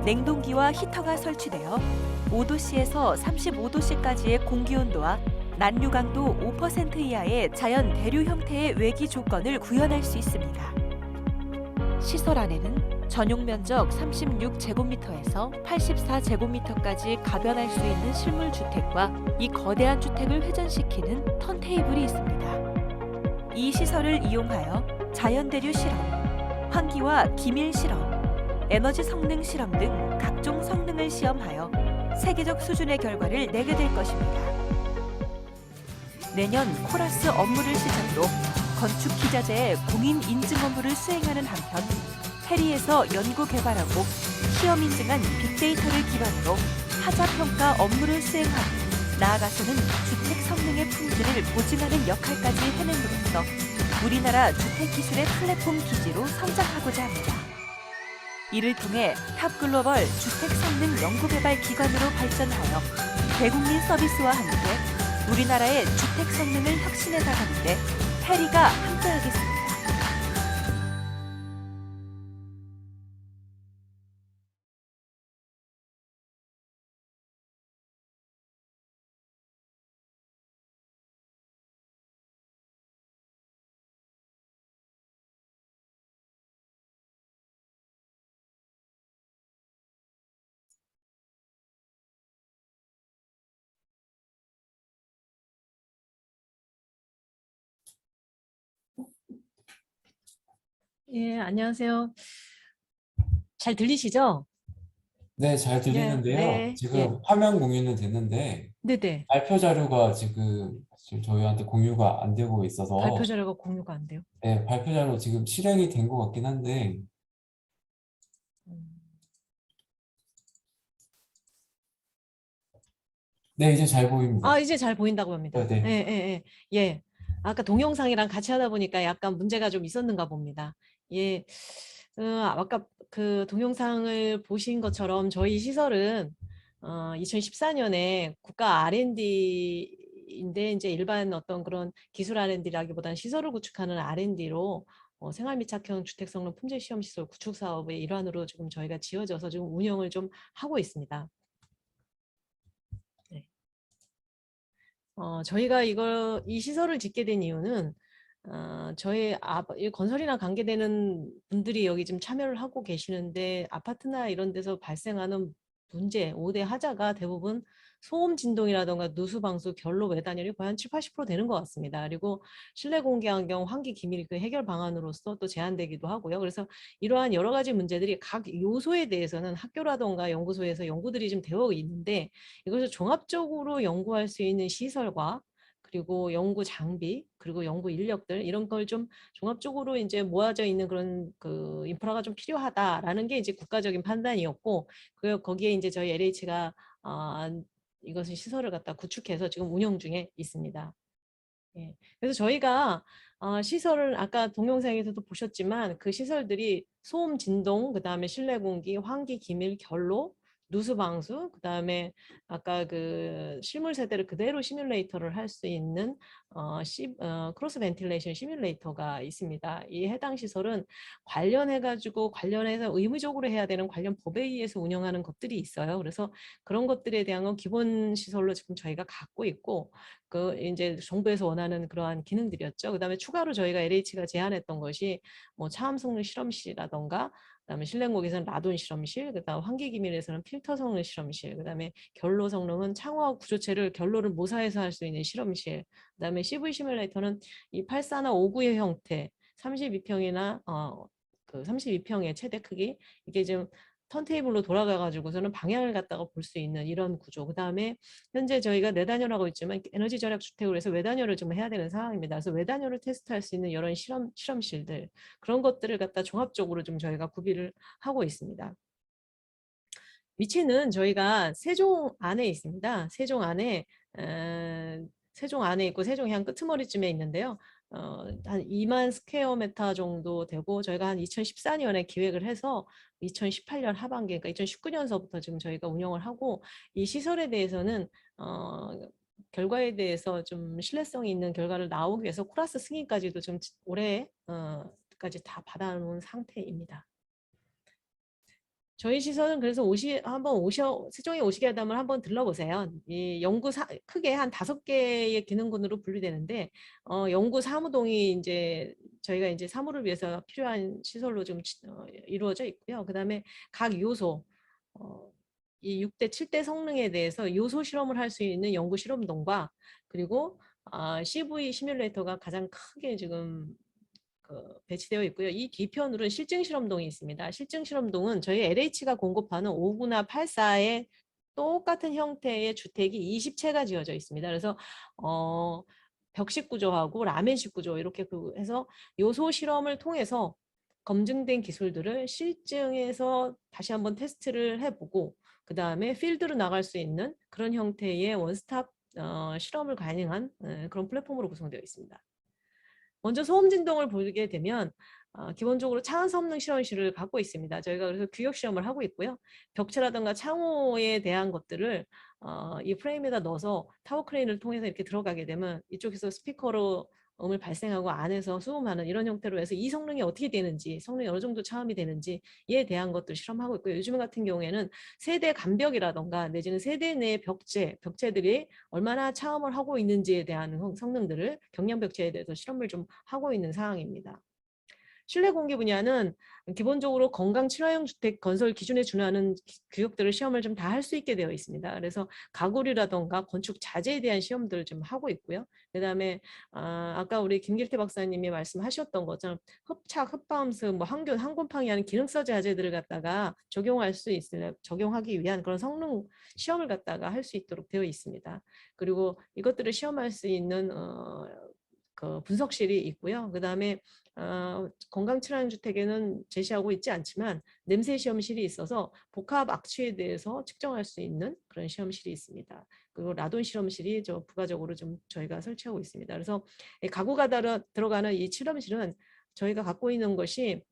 Speaker 4: 냉동기와 히터가 설치되어 5도씨에서 35도씨까지의 공기 온도와 난류 강도 5% 이하의 자연 대류 형태의 외기 조건을 구현할 수 있습니다. 시설 안에는 전용 면적 36제곱미터에서 84제곱미터까지 가변할 수 있는 실물 주택과 이 거대한 주택을 회전시키는 턴테이블이 있습니다. 이 시설을 이용하여 자연 대류 실험, 환기와 기밀 실험, 에너지 성능 실험 등 각종 성능을 시험하여 세계적 수준의 결과를 내게 될 것입니다. 내년 코라스 업무를 시작으로 건축 기자재의 공인 인증 업무를 수행하는 한편 해리에서 연구 개발하고 시험 인증한 빅데이터를 기반으로 하자 평가 업무를 수행하고 나아가서는 주택 성능의 품질을 보증하는 역할까지 해냄으로써 우리나라 주택 기술의 플랫폼 기지로 성장하고자 합니다. 이를 통해 탑 글로벌 주택 성능 연구 개발 기관으로 발전하여 대국민 서비스와 함께 우리나라의 주택 성능을 혁신해 나가는데 해리가 함께하겠습니다.
Speaker 3: 예, 안녕하세요. 잘 들리시죠?
Speaker 1: 네, 잘 들리는데요.
Speaker 3: 네,
Speaker 1: 지금
Speaker 3: 예.
Speaker 1: 화면 공유는 됐는데
Speaker 3: 네네.
Speaker 1: 발표 자료가 지금 저희한테 공유가 안 되고 있어서
Speaker 3: 발표 자료가 공유가 안 돼요.
Speaker 1: 네, 발표 자료 지금 실행이 된 것 같긴 한데
Speaker 3: 음.
Speaker 1: 네, 이제 잘 보입니다.
Speaker 3: 아, 이제 잘 보인다고 합니다.
Speaker 1: 네, 네.
Speaker 3: 예. 예. 아까 동영상이랑 같이 하다 보니까 약간 문제가 좀 있었는가 봅니다. 예. 아까 그 동영상을 보신 것처럼 저희 시설은 2014년에 국가 R&D인데 이제 일반 어떤 그런 기술 R&D라기보다는 시설을 구축하는 R&D로 생활 밀착형 주택 성능 품질 시험 시설 구축 사업의 일환으로 지금 저희가 지어져서 지금 운영을 좀 하고 있습니다. 네. 저희가 이 시설을 짓게 된 이유는 저희 이 건설이랑 관계되는 분들이 여기 지금 참여를 하고 계시는데 아파트나 이런 데서 발생하는 문제, 5대 하자가 대부분 소음 진동이라던가 누수 방수, 결로 외단열이 거의 한 70~80% 되는 것 같습니다. 그리고 실내 공기 환경, 환기 기밀 그 해결 방안으로서 또 제한되기도 하고요. 그래서 이러한 여러 가지 문제들이 각 요소에 대해서는 학교라던가 연구소에서 연구들이 좀 되어 있는데 이것을 종합적으로 연구할 수 있는 시설과 그리고 연구 장비, 그리고 연구 인력들 이런 걸 좀 종합적으로 이제 모아져 있는 그런 그 인프라가 좀 필요하다라는 게 이제 국가적인 판단이었고, 거기에 이제 저희 LH가 이것을 시설을 갖다 구축해서 지금 운영 중에 있습니다. 예. 그래서 저희가 시설을 아까 동영상에서도 보셨지만 그 시설들이 소음, 진동, 그다음에 실내 공기, 환기, 기밀, 결로, 누수 방수, 그다음에 아까 그 실물 세대를 그대로 시뮬레이터를 할 수 있는 크로스 벤틸레이션 시뮬레이터가 있습니다. 이 해당 시설은 관련해서 의무적으로 해야 되는 관련 법에 의해서 운영하는 것들이 있어요. 그래서 그런 것들에 대한 건 기본 시설로 지금 저희가 갖고 있고 그 이제 정부에서 원하는 그러한 기능들이었죠. 그다음에 추가로 저희가 LH가 제안했던 것이 뭐 차암 성능 실험실이라던가 그다음에 실내 공기에서는 라돈 실험실, 그다음 환기 기밀에서는 필터 성능 실험실, 그다음에 결로 성능은 창호와 구조체를 결로를 모사해서 할 수 있는 실험실, 그다음에 CV 시뮬레이터는 이 84나 59의 형태, 32평이나 그 32평의 최대 크기 이게 지금 턴테이블로 돌아가 가지고서는 방향을 갖다가 볼 수 있는 이런 구조. 그다음에 현재 저희가 내단열하고 있지만 에너지 절약 주택으로 해서 외단열을 좀 해야 되는 상황입니다. 그래서 외단열을 테스트할 수 있는 이런 실험실들 그런 것들을 갖다 종합적으로 좀 저희가 구비를 하고 있습니다. 위치는 저희가 세종 안에 있습니다. 세종 안에 있고 세종향 끄트머리쯤에 있는데요. 한 2만 스퀘어미터 정도 되고 저희가 한 2014년에 기획을 해서 2018년 하반기, 그러니까 2019년서부터 지금 저희가 운영을 하고 이 시설에 대해서는 결과에 대해서 좀 신뢰성이 있는 결과를 나오기 위해서 코라스 승인까지도 좀 올해 까지 다 받아놓은 상태입니다. 저희 시설은 그래서 세종에 오시게 되면 한번 들러보세요. 이 크게 한 5개의 기능군으로 분류되는데, 연구 사무동이 이제 저희가 이제 사무를 위해서 필요한 시설로 좀 이루어져 있고요. 그다음에 각 요소, 이 6대, 7대 성능에 대해서 요소 실험을 할 수 있는 연구 실험동과, 그리고 CV 시뮬레이터가 가장 크게 지금 배치되어 있고요. 이 뒤편으로는 실증 실험동이 있습니다. 실증 실험동은 저희 LH가 공급하는 5구나 8사의 똑같은 형태의 주택이 20채가 지어져 있습니다. 그래서 벽식 구조하고 라멘식 구조 이렇게 해서 요소 실험을 통해서 검증된 기술들을 실증에서 다시 한번 테스트를 해보고, 그 다음에 필드로 나갈 수 있는 그런 형태의 원스톱 실험을 가능한 그런 플랫폼으로 구성되어 있습니다. 먼저 소음 진동을 보게 되면 기본적으로 차원성능 실험실을 갖고 있습니다. 저희가 그래서 규격 실험을 하고 있고요. 벽체라든가 창호에 대한 것들을 이 프레임에다 넣어서 타워 크레인을 통해서 이렇게 들어가게 되면 이쪽에서 스피커로 음을 발생하고 안에서 수음하는 이런 형태로 해서 이 성능이 어떻게 되는지, 성능이 어느 정도 차음이 되는지에 대한 것들 실험하고 있고요. 요즘 같은 경우에는 세대 간벽이라던가 내지는 세대 내 벽체들이 얼마나 차음을 하고 있는지에 대한 성능들을 경량 벽체에 대해서 실험을 좀 하고 있는 상황입니다. 실내 공기 분야는 기본적으로 건강 친화형 주택 건설 기준에 준하는 규격들을 시험을 좀 다 할 수 있게 되어 있습니다. 그래서 가구리라던가 건축 자재에 대한 시험들을 좀 하고 있고요. 그다음에 아까 우리 김길태 박사님이 말씀하셨던 것처럼 흡착, 흡바음스, 뭐 항균, 항곰팡이 하는 기능서 자재들을 갖다가 적용하기 위한 그런 성능 시험을 갖다가 할 수 있도록 되어 있습니다. 그리고 이것들을 시험할 수 있는 그 분석실이 있고요. 그다음에 건강 친화형 주택에는 제시하고 있지 않지만 냄새 시험실이 있어서 복합 악취에 대해서 측정할 수 있는 그런 시험실이 있습니다. 그리고 라돈 실험실이 부가적으로 좀 저희가 설치하고 있습니다. 그래서 가구가 들어가는 이 실험실은 저희가 갖고 있는 것이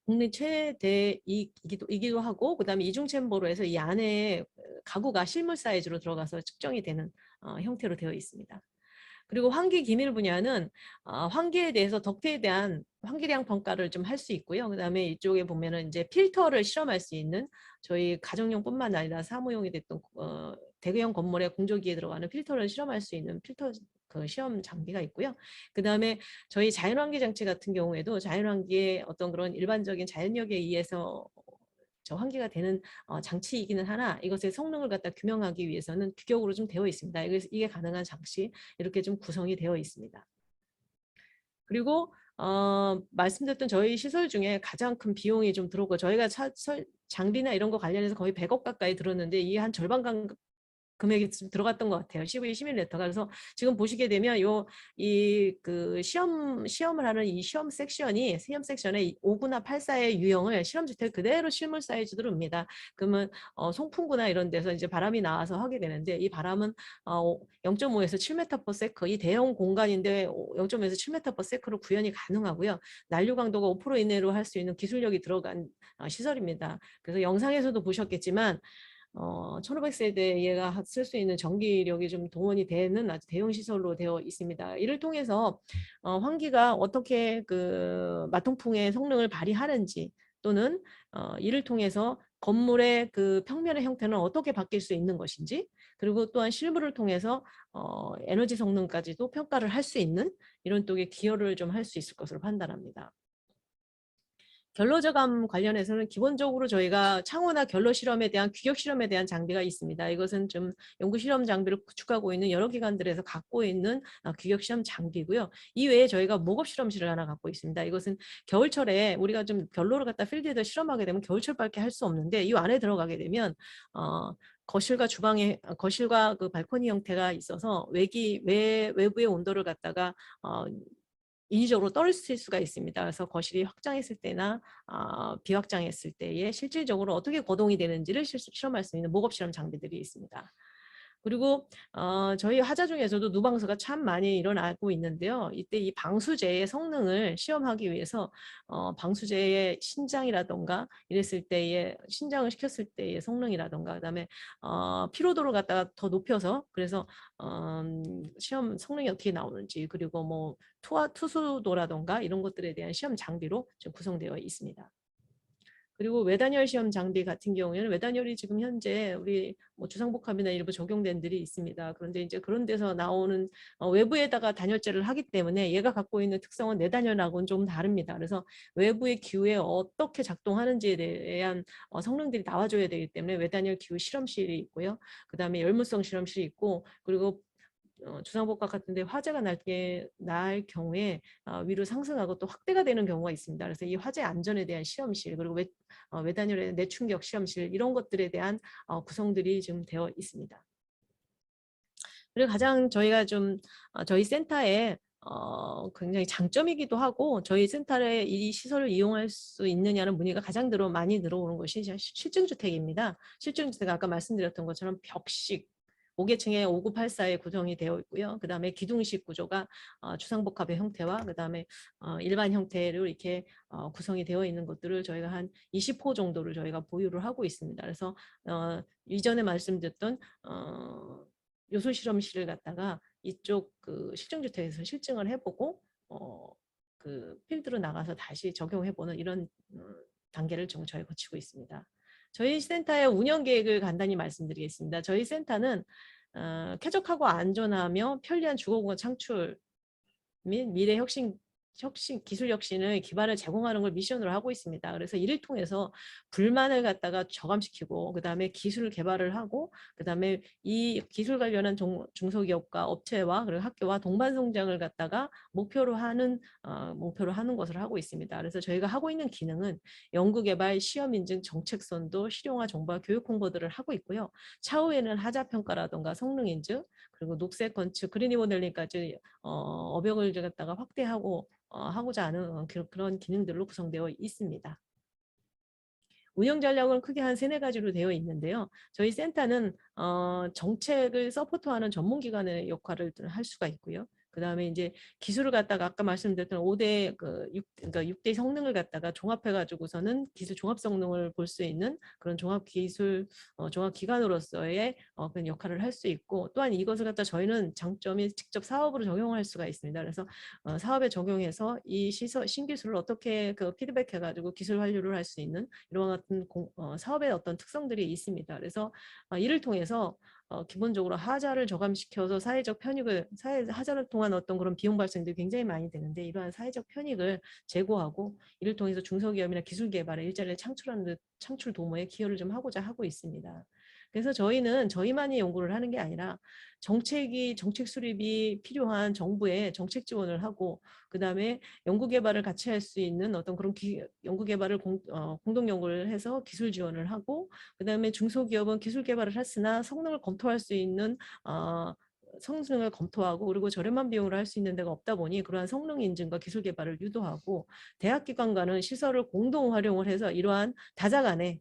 Speaker 3: 국내 최대이기도 하고, 그다음에 이중 챔버로 해서 이 안에 가구가 실물 사이즈로 들어가서 측정이 되는 형태로 되어 있습니다. 그리고 환기 기밀 분야는 환기에 대해서 덕트에 대한 환기량 평가를 좀 할 수 있고요. 그다음에 이쪽에 보면은 이제 필터를 실험할 수 있는, 저희 가정용뿐만 아니라 사무용이 됐던 대형 건물의 공조기에 들어가는 필터를 실험할 수 있는 필터 그 시험 장비가 있고요. 그다음에 저희 자연환기 장치 같은 경우에도 자연환기의 어떤 그런 일반적인 자연력에 의해서 환기가 되는 장치이기는 하나, 이것의 성능을 갖다 규명하기 위해서는 규격으로 좀 되어 있습니다. 이게 가능한 장치 이렇게 좀 구성이 되어 있습니다. 그리고 말씀드렸던 저희 시설 중에 가장 큰 비용이 좀 들어오고, 저희가 장비나 이런 거 관련해서 거의 100억 가까이 들었는데 이게 한 절반 금액이 좀 들어갔던 것 같아요. CV 시뮬레이터가. 그래서 지금 보시게 되면 시험을 하는 이 시험 섹션에 5구나 8사의 유형을 실험주택 그대로 실물 사이즈로 옵니다. 그러면 송풍구나 이런 데서 이제 바람이 나와서 하게 되는데, 이 바람은 0.5에서 7m/s, 이 대형 공간인데 0.5에서 7m/s로 구현이 가능하고요. 난류 강도가 5% 이내로 할 수 있는 기술력이 들어간 시설입니다. 그래서 영상에서도 보셨겠지만 1500세대가 쓸 수 있는 전기력이 좀 동원이 되는 아주 대형 시설로 되어 있습니다. 이를 통해서 환기가 어떻게 그 마통풍의 성능을 발휘하는지, 또는 이를 통해서 건물의 그 평면의 형태는 어떻게 바뀔 수 있는 것인지, 그리고 또한 실물을 통해서 에너지 성능까지도 평가를 할 수 있는 이런 쪽에 기여를 좀 할 수 있을 것으로 판단합니다. 결로 저감 관련해서는 기본적으로 저희가 창호나 결로 실험에 대한 규격 실험에 대한 장비가 있습니다. 이것은 좀 연구 실험 장비를 구축하고 있는 여러 기관들에서 갖고 있는 규격 실험 장비고요. 이외에 저희가 목업 실험실을 하나 갖고 있습니다. 이것은 겨울철에 우리가 좀 결로를 갖다 필드에서 실험하게 되면 겨울철밖에 할 수 없는데, 이 안에 들어가게 되면 거실과 그 발코니 형태가 있어서 외부의 온도를 갖다가 인위적으로 떨어뜨릴 수가 있습니다. 그래서 거실이 확장했을 때나 비확장했을 때에 실질적으로 어떻게 거동이 되는지를 실험할 수 있는 목업 실험 장비들이 있습니다. 그리고 저희 하자 중에서도 누방수가 참 많이 일어나고 있는데요. 이때 이 방수제의 성능을 시험하기 위해서 방수제의 신장이라던가 이랬을 때의 신장을 시켰을 때의 성능이라던가, 그다음에 피로도를 갖다가 더 높여서, 그래서 시험 성능이 어떻게 나오는지, 그리고 뭐 투수도라던가 이런 것들에 대한 시험 장비로 좀 구성되어 있습니다. 그리고 외단열 시험 장비 같은 경우에는 외단열이 지금 현재 우리 뭐 주상복합이나 일부 적용된 들이 있습니다. 그런데 이제 그런 데서 나오는 외부에다가 단열재를 하기 때문에 얘가 갖고 있는 특성은 내단열하고는 좀 다릅니다. 그래서 외부의 기후에 어떻게 작동하는지에 대한 성능들이 나와줘야 되기 때문에 외단열 기후 실험실이 있고요. 그 다음에 열무성 실험실이 있고, 그리고 주상복합 같은데 화재가 날 경우에 위로 상승하고 또 확대가 되는 경우가 있습니다. 그래서 이 화재 안전에 대한 실험실, 그리고 외단열의 내충격 실험실, 이런 것들에 대한 구성들이 지금 되어 있습니다. 그리고 가장 저희가 좀 저희 센터에 굉장히 장점이기도 하고, 저희 센터에 이 시설을 이용할 수 있느냐는 문의가 가장 많이 들어오는 것이 실증주택입니다. 실증주택 아까 말씀드렸던 것처럼 벽식 5계층에 5984에 구성이 되어 있고요. 그 다음에 기둥식 구조가 주상복합의 형태와 그 다음에 일반 형태로 이렇게 구성이 되어 있는 것들을 저희가 한 20호 정도를 저희가 보유를 하고 있습니다. 그래서 이전에 말씀드렸던 요소 실험실을 갖다가 이쪽 그 실증주택에서 실증을 해보고 그 필드로 나가서 다시 적용해보는 이런 단계를 좀 저희 거치고 있습니다. 저희 센터의 운영 계획을 간단히 말씀드리겠습니다. 저희 센터는 쾌적하고 안전하며 편리한 주거공간 창출 및 미래 기술 혁신의 기반을 제공하는 걸 미션으로 하고 있습니다. 그래서 이를 통해서 불만을 갖다가 저감시키고, 그 다음에 기술 개발을 하고, 그 다음에 이 기술 관련한 중소기업과 업체와 그리고 학교와 동반 성장을 갖다가 목표로 하는 것을 하고 있습니다. 그래서 저희가 하고 있는 기능은 연구개발, 시험 인증, 정책 선도, 실용화 정보와 교육 홍보들을 하고 있고요. 차후에는 하자 평가라든가 성능 인증, 그리고 녹색 건축, 그린 리모델링까지 업역을 갖다가 확대하고 하고자 하는 그런 기능들로 구성되어 있습니다. 운영 전략은 크게 한 3-4가지로 되어 있는데요. 저희 센터는 정책을 서포트하는 전문기관의 역할을 할 수가 있고요. 그 다음에 이제 기술을 갖다가 아까 말씀드렸던 5대 그러니까 6대 성능을 갖다가 종합해가지고서는 기술 종합 성능을 볼 수 있는 그런 종합기술 종합기관으로서의 그런 역할을 할 수 있고, 또한 이것을 갖다 저희는 장점이 직접 사업으로 적용할 수가 있습니다. 그래서 사업에 적용해서 이 신기술을 어떻게 그 피드백해가지고 기술 환류를 할 수 있는 이런 같은 사업의 어떤 특성들이 있습니다. 그래서 이를 통해서 기본적으로 하자를 저감시켜서 하자를 통한 어떤 그런 비용 발생들이 굉장히 많이 되는데, 이러한 사회적 편익을 제고하고 이를 통해서 중소기업이나 기술 개발에 일자리를 창출하는 창출 도모에 기여를 좀 하고자 하고 있습니다. 그래서 저희는 저희만이 연구를 하는 게 아니라 정책 수립이 필요한 정부에 정책 지원을 하고, 그 다음에 연구 개발을 같이 할 수 있는 어떤 그런 연구 개발을 공동 연구를 해서 기술 지원을 하고, 그 다음에 중소기업은 기술 개발을 했으나 성능을 검토할 수 있는 성능을 검토하고, 그리고 저렴한 비용으로 할 수 있는 데가 없다 보니 그러한 성능 인증과 기술 개발을 유도하고, 대학기관과는 시설을 공동 활용을 해서 이러한 다자간에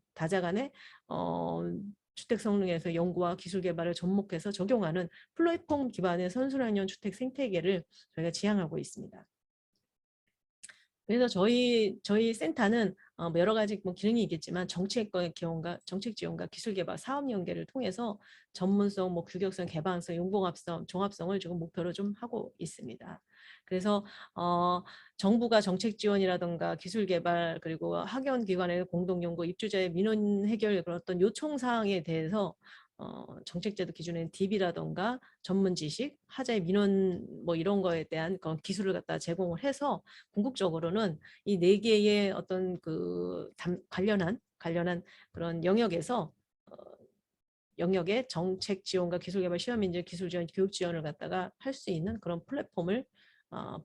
Speaker 3: 주택 성능에서 연구와 기술 개발을 접목해서 적용하는 플랫폼 기반의 선순환형 주택 생태계를 저희가 지향하고 있습니다. 그래서 저희 센터는 여러 가지 기능이 있겠지만 정책 지원과 기술 개발, 사업 연계를 통해서 전문성, 규격성, 개방성, 융봉합성, 종합성을 지금 목표로 좀 하고 있습니다. 그래서 정부가 정책 지원이라든가 기술 개발, 그리고 학연 기관의 공동 연구, 입주자의 민원 해결 그런 어떤 요청 사항에 대해서 정책제도 기준인 DB라던가 전문 지식, 하자의 민원 이런 거에 대한 그런 기술을 갖다 제공을 해서 궁극적으로는 이 4개의 어떤 그 관련한 그런 영역에서 영역의 정책 지원과 기술 개발, 시험 인증, 기술 지원, 교육 지원을 갖다가 할 수 있는 그런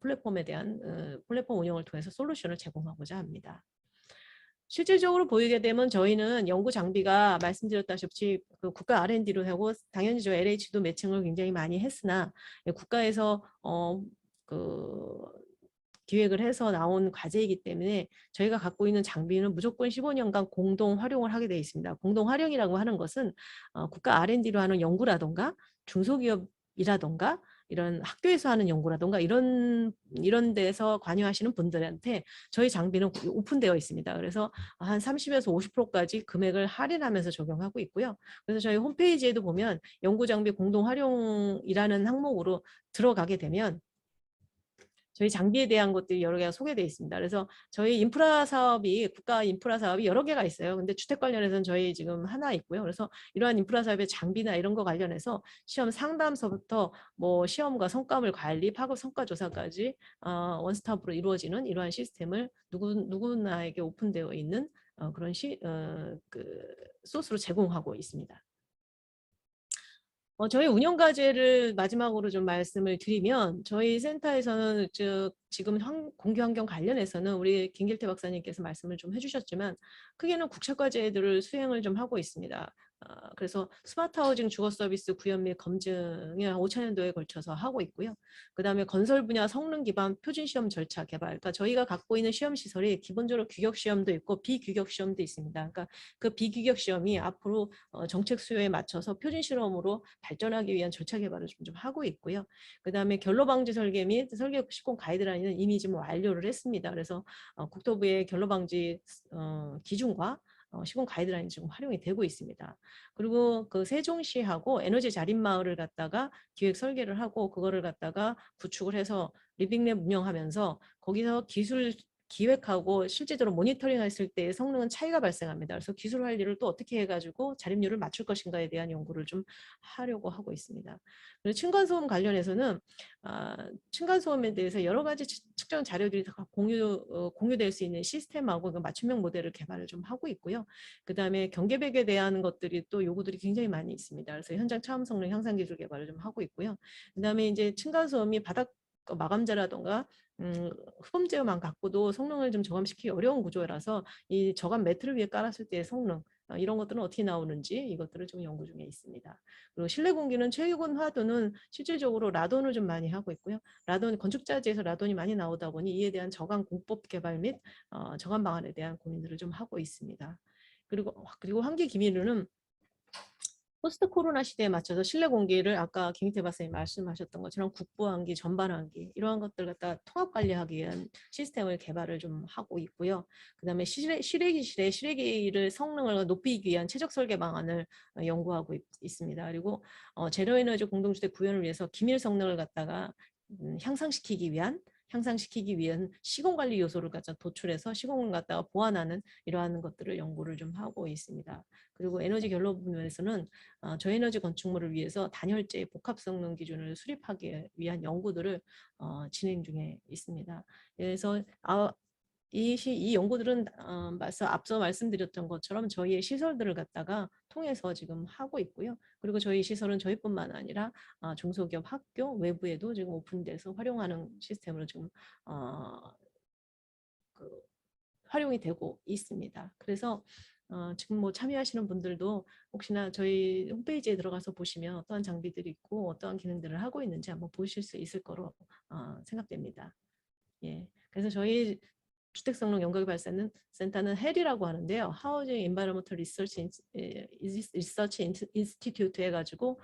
Speaker 3: 플랫폼에 대한 플랫폼 운영을 통해서 솔루션을 제공하고자 합니다. 실질적으로 보이게 되면 저희는 연구 장비가 말씀드렸다시피 그 국가 R&D로 하고, 당연히 저 LH도 매칭을 굉장히 많이 했으나 국가에서 기획을 해서 나온 과제이기 때문에 저희가 갖고 있는 장비는 무조건 15년간 공동 활용을 하게 되어 있습니다. 공동 활용이라고 하는 것은 국가 R&D로 하는 연구라던가 중소기업이라던가 이런 학교에서 하는 연구라던가 이런 데서 관여하시는 분들한테 저희 장비는 오픈되어 있습니다. 그래서 한 30에서 50%까지 금액을 할인하면서 적용하고 있고요. 그래서 저희 홈페이지에도 보면 연구 장비 공동 활용이라는 항목으로 들어가게 되면 저희 장비에 대한 것들이 여러 개가 소개되어 있습니다. 그래서 저희 인프라 사업이 국가 인프라 사업이 여러 개가 있어요. 근데 주택 관련해서는 저희 지금 하나 있고요. 그래서 이러한 인프라 사업의 장비나 이런 거 관련해서 시험 상담서부터 뭐 시험과 성과물 관리, 파급 성과 조사까지 원스톱으로 이루어지는 이러한 시스템을 누구나에게 오픈되어 있는 그런 소스로 제공하고 있습니다. 저희 운영 과제를 마지막으로 좀 말씀을 드리면 저희 센터에서는 지금 공개 환경 관련해서는 우리 김길태 박사님께서 말씀을 좀 해주셨지만 크게는 국책 과제들을 수행을 좀 하고 있습니다. 그래서 스마트 하우징 주거 서비스 구현 및 검증을 5차년도에 걸쳐서 하고 있고요. 그다음에 건설 분야 성능 기반 표준 시험 절차 개발. 그러니까 저희가 갖고 있는 시험 시설이 기본적으로 규격 시험도 있고 비규격 시험도 있습니다. 그러니까 그 비규격 시험이 앞으로 정책 수요에 맞춰서 표준 실험으로 발전하기 위한 절차 개발을 좀 하고 있고요. 그다음에 결로 방지 설계 및 설계 시공 가이드라인은 이미 지금 완료를 했습니다. 그래서 국토부의 결로 방지 기준과 시공 가이드라인이 지금 활용이 되고 있습니다. 그리고 그 세종시하고 에너지 자립 마을을 갖다가 기획 설계를 하고 그거를 갖다가 구축을 해서 리빙랩 운영하면서 거기서 기술 기획하고 실제적으로 모니터링 했을 때의 성능은 차이가 발생합니다. 그래서 기술 관리를 또 어떻게 해가지고 자립률을 맞출 것인가에 대한 연구를 좀 하려고 하고 있습니다. 그리고 층간소음 관련해서는 층간소음에 대해서 여러 가지 측정 자료들이 다 공유될 수 있는 시스템하고 맞춤형 모델을 개발을 좀 하고 있고요. 그 다음에 경계백에 대한 것들이 또 요구들이 굉장히 많이 있습니다. 그래서 현장 차음 성능 향상 기술 개발을 좀 하고 있고요. 그 다음에 이제 층간소음이 바닥 마감재라던가 흡음 제어만 갖고도 성능을 좀 저감시키기 어려운 구조라서 이 저감 매트를 위해 깔았을 때의 성능 이런 것들은 어떻게 나오는지 이것들을 좀 연구 중에 있습니다. 그리고 실내 공기는 최근 화두는 실질적으로 라돈을 좀 많이 하고 있고요. 라돈 건축자재에서 라돈이 많이 나오다 보니 이에 대한 저감 공법 개발 및 저감 방안에 대한 고민들을 좀 하고 있습니다. 그리고 환기 기밀은 포스트 코로나 시대에 맞춰서 실내 공기를 아까 김희태 박사님 말씀하셨던 것처럼 국부 환기, 전반 환기 이러한 것들 갖다 통합 관리하기 위한 시스템을 개발을 좀 하고 있고요. 그다음에 실외기실의 실외기를 성능을 높이기 위한 최적 설계 방안을 연구하고 있습니다. 그리고 제로에너지 공동주택 구현을 위해서 기밀 성능을 갖다가 향상시키기 위한 시공관리 요소를 갖다 도출해서 시공을 갖다가 보완하는 이러한 것들을 연구를 좀 하고 있습니다. 그리고 에너지 결로 부분에서는 저에너지 건축물을 위해서 단열재 복합 성능 기준을 수립하기 위한 연구들을 진행 중에 있습니다. 그래서 이 연구들은 앞서 말씀드렸던 것처럼 저희의 시설들을 갖다가 통해서 지금 하고 있고요. 그리고 저희 시설은 저희뿐만 아니라 중소기업 학교 외부에도 지금 오픈돼서 활용하는 시스템으로 지금 활용이 되고 있습니다. 그래서 지금 뭐 참여하시는 분들도 혹시나 저희 홈페이지에 들어가서 보시면 어떠한 장비들이 있고 어떠한 기능들을 하고 있는지 한번 보실 수 있을 거로 생각됩니다. 예, 그래서 저희 주택성능 연구개발센터는 헬이라고 하는데요. Housing Environmental Research Institute 해가지고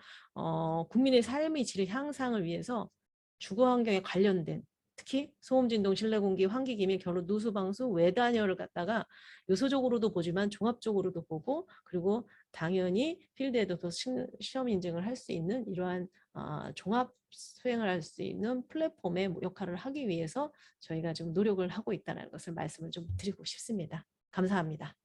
Speaker 3: 국민의 삶의 질 향상을 위해서 주거환경에 관련된 특히 소음, 진동, 실내 공기, 환기, 기밀, 결로, 누수, 방수, 외단열을 갖다가 요소적으로도 보지만 종합적으로도 보고 그리고 당연히 필드에도 더 시험 인증을 할 수 있는 이러한 종합 수행을 할 수 있는 플랫폼의 역할을 하기 위해서 저희가 지금 노력을 하고 있다는 것을 말씀을 좀 드리고 싶습니다. 감사합니다.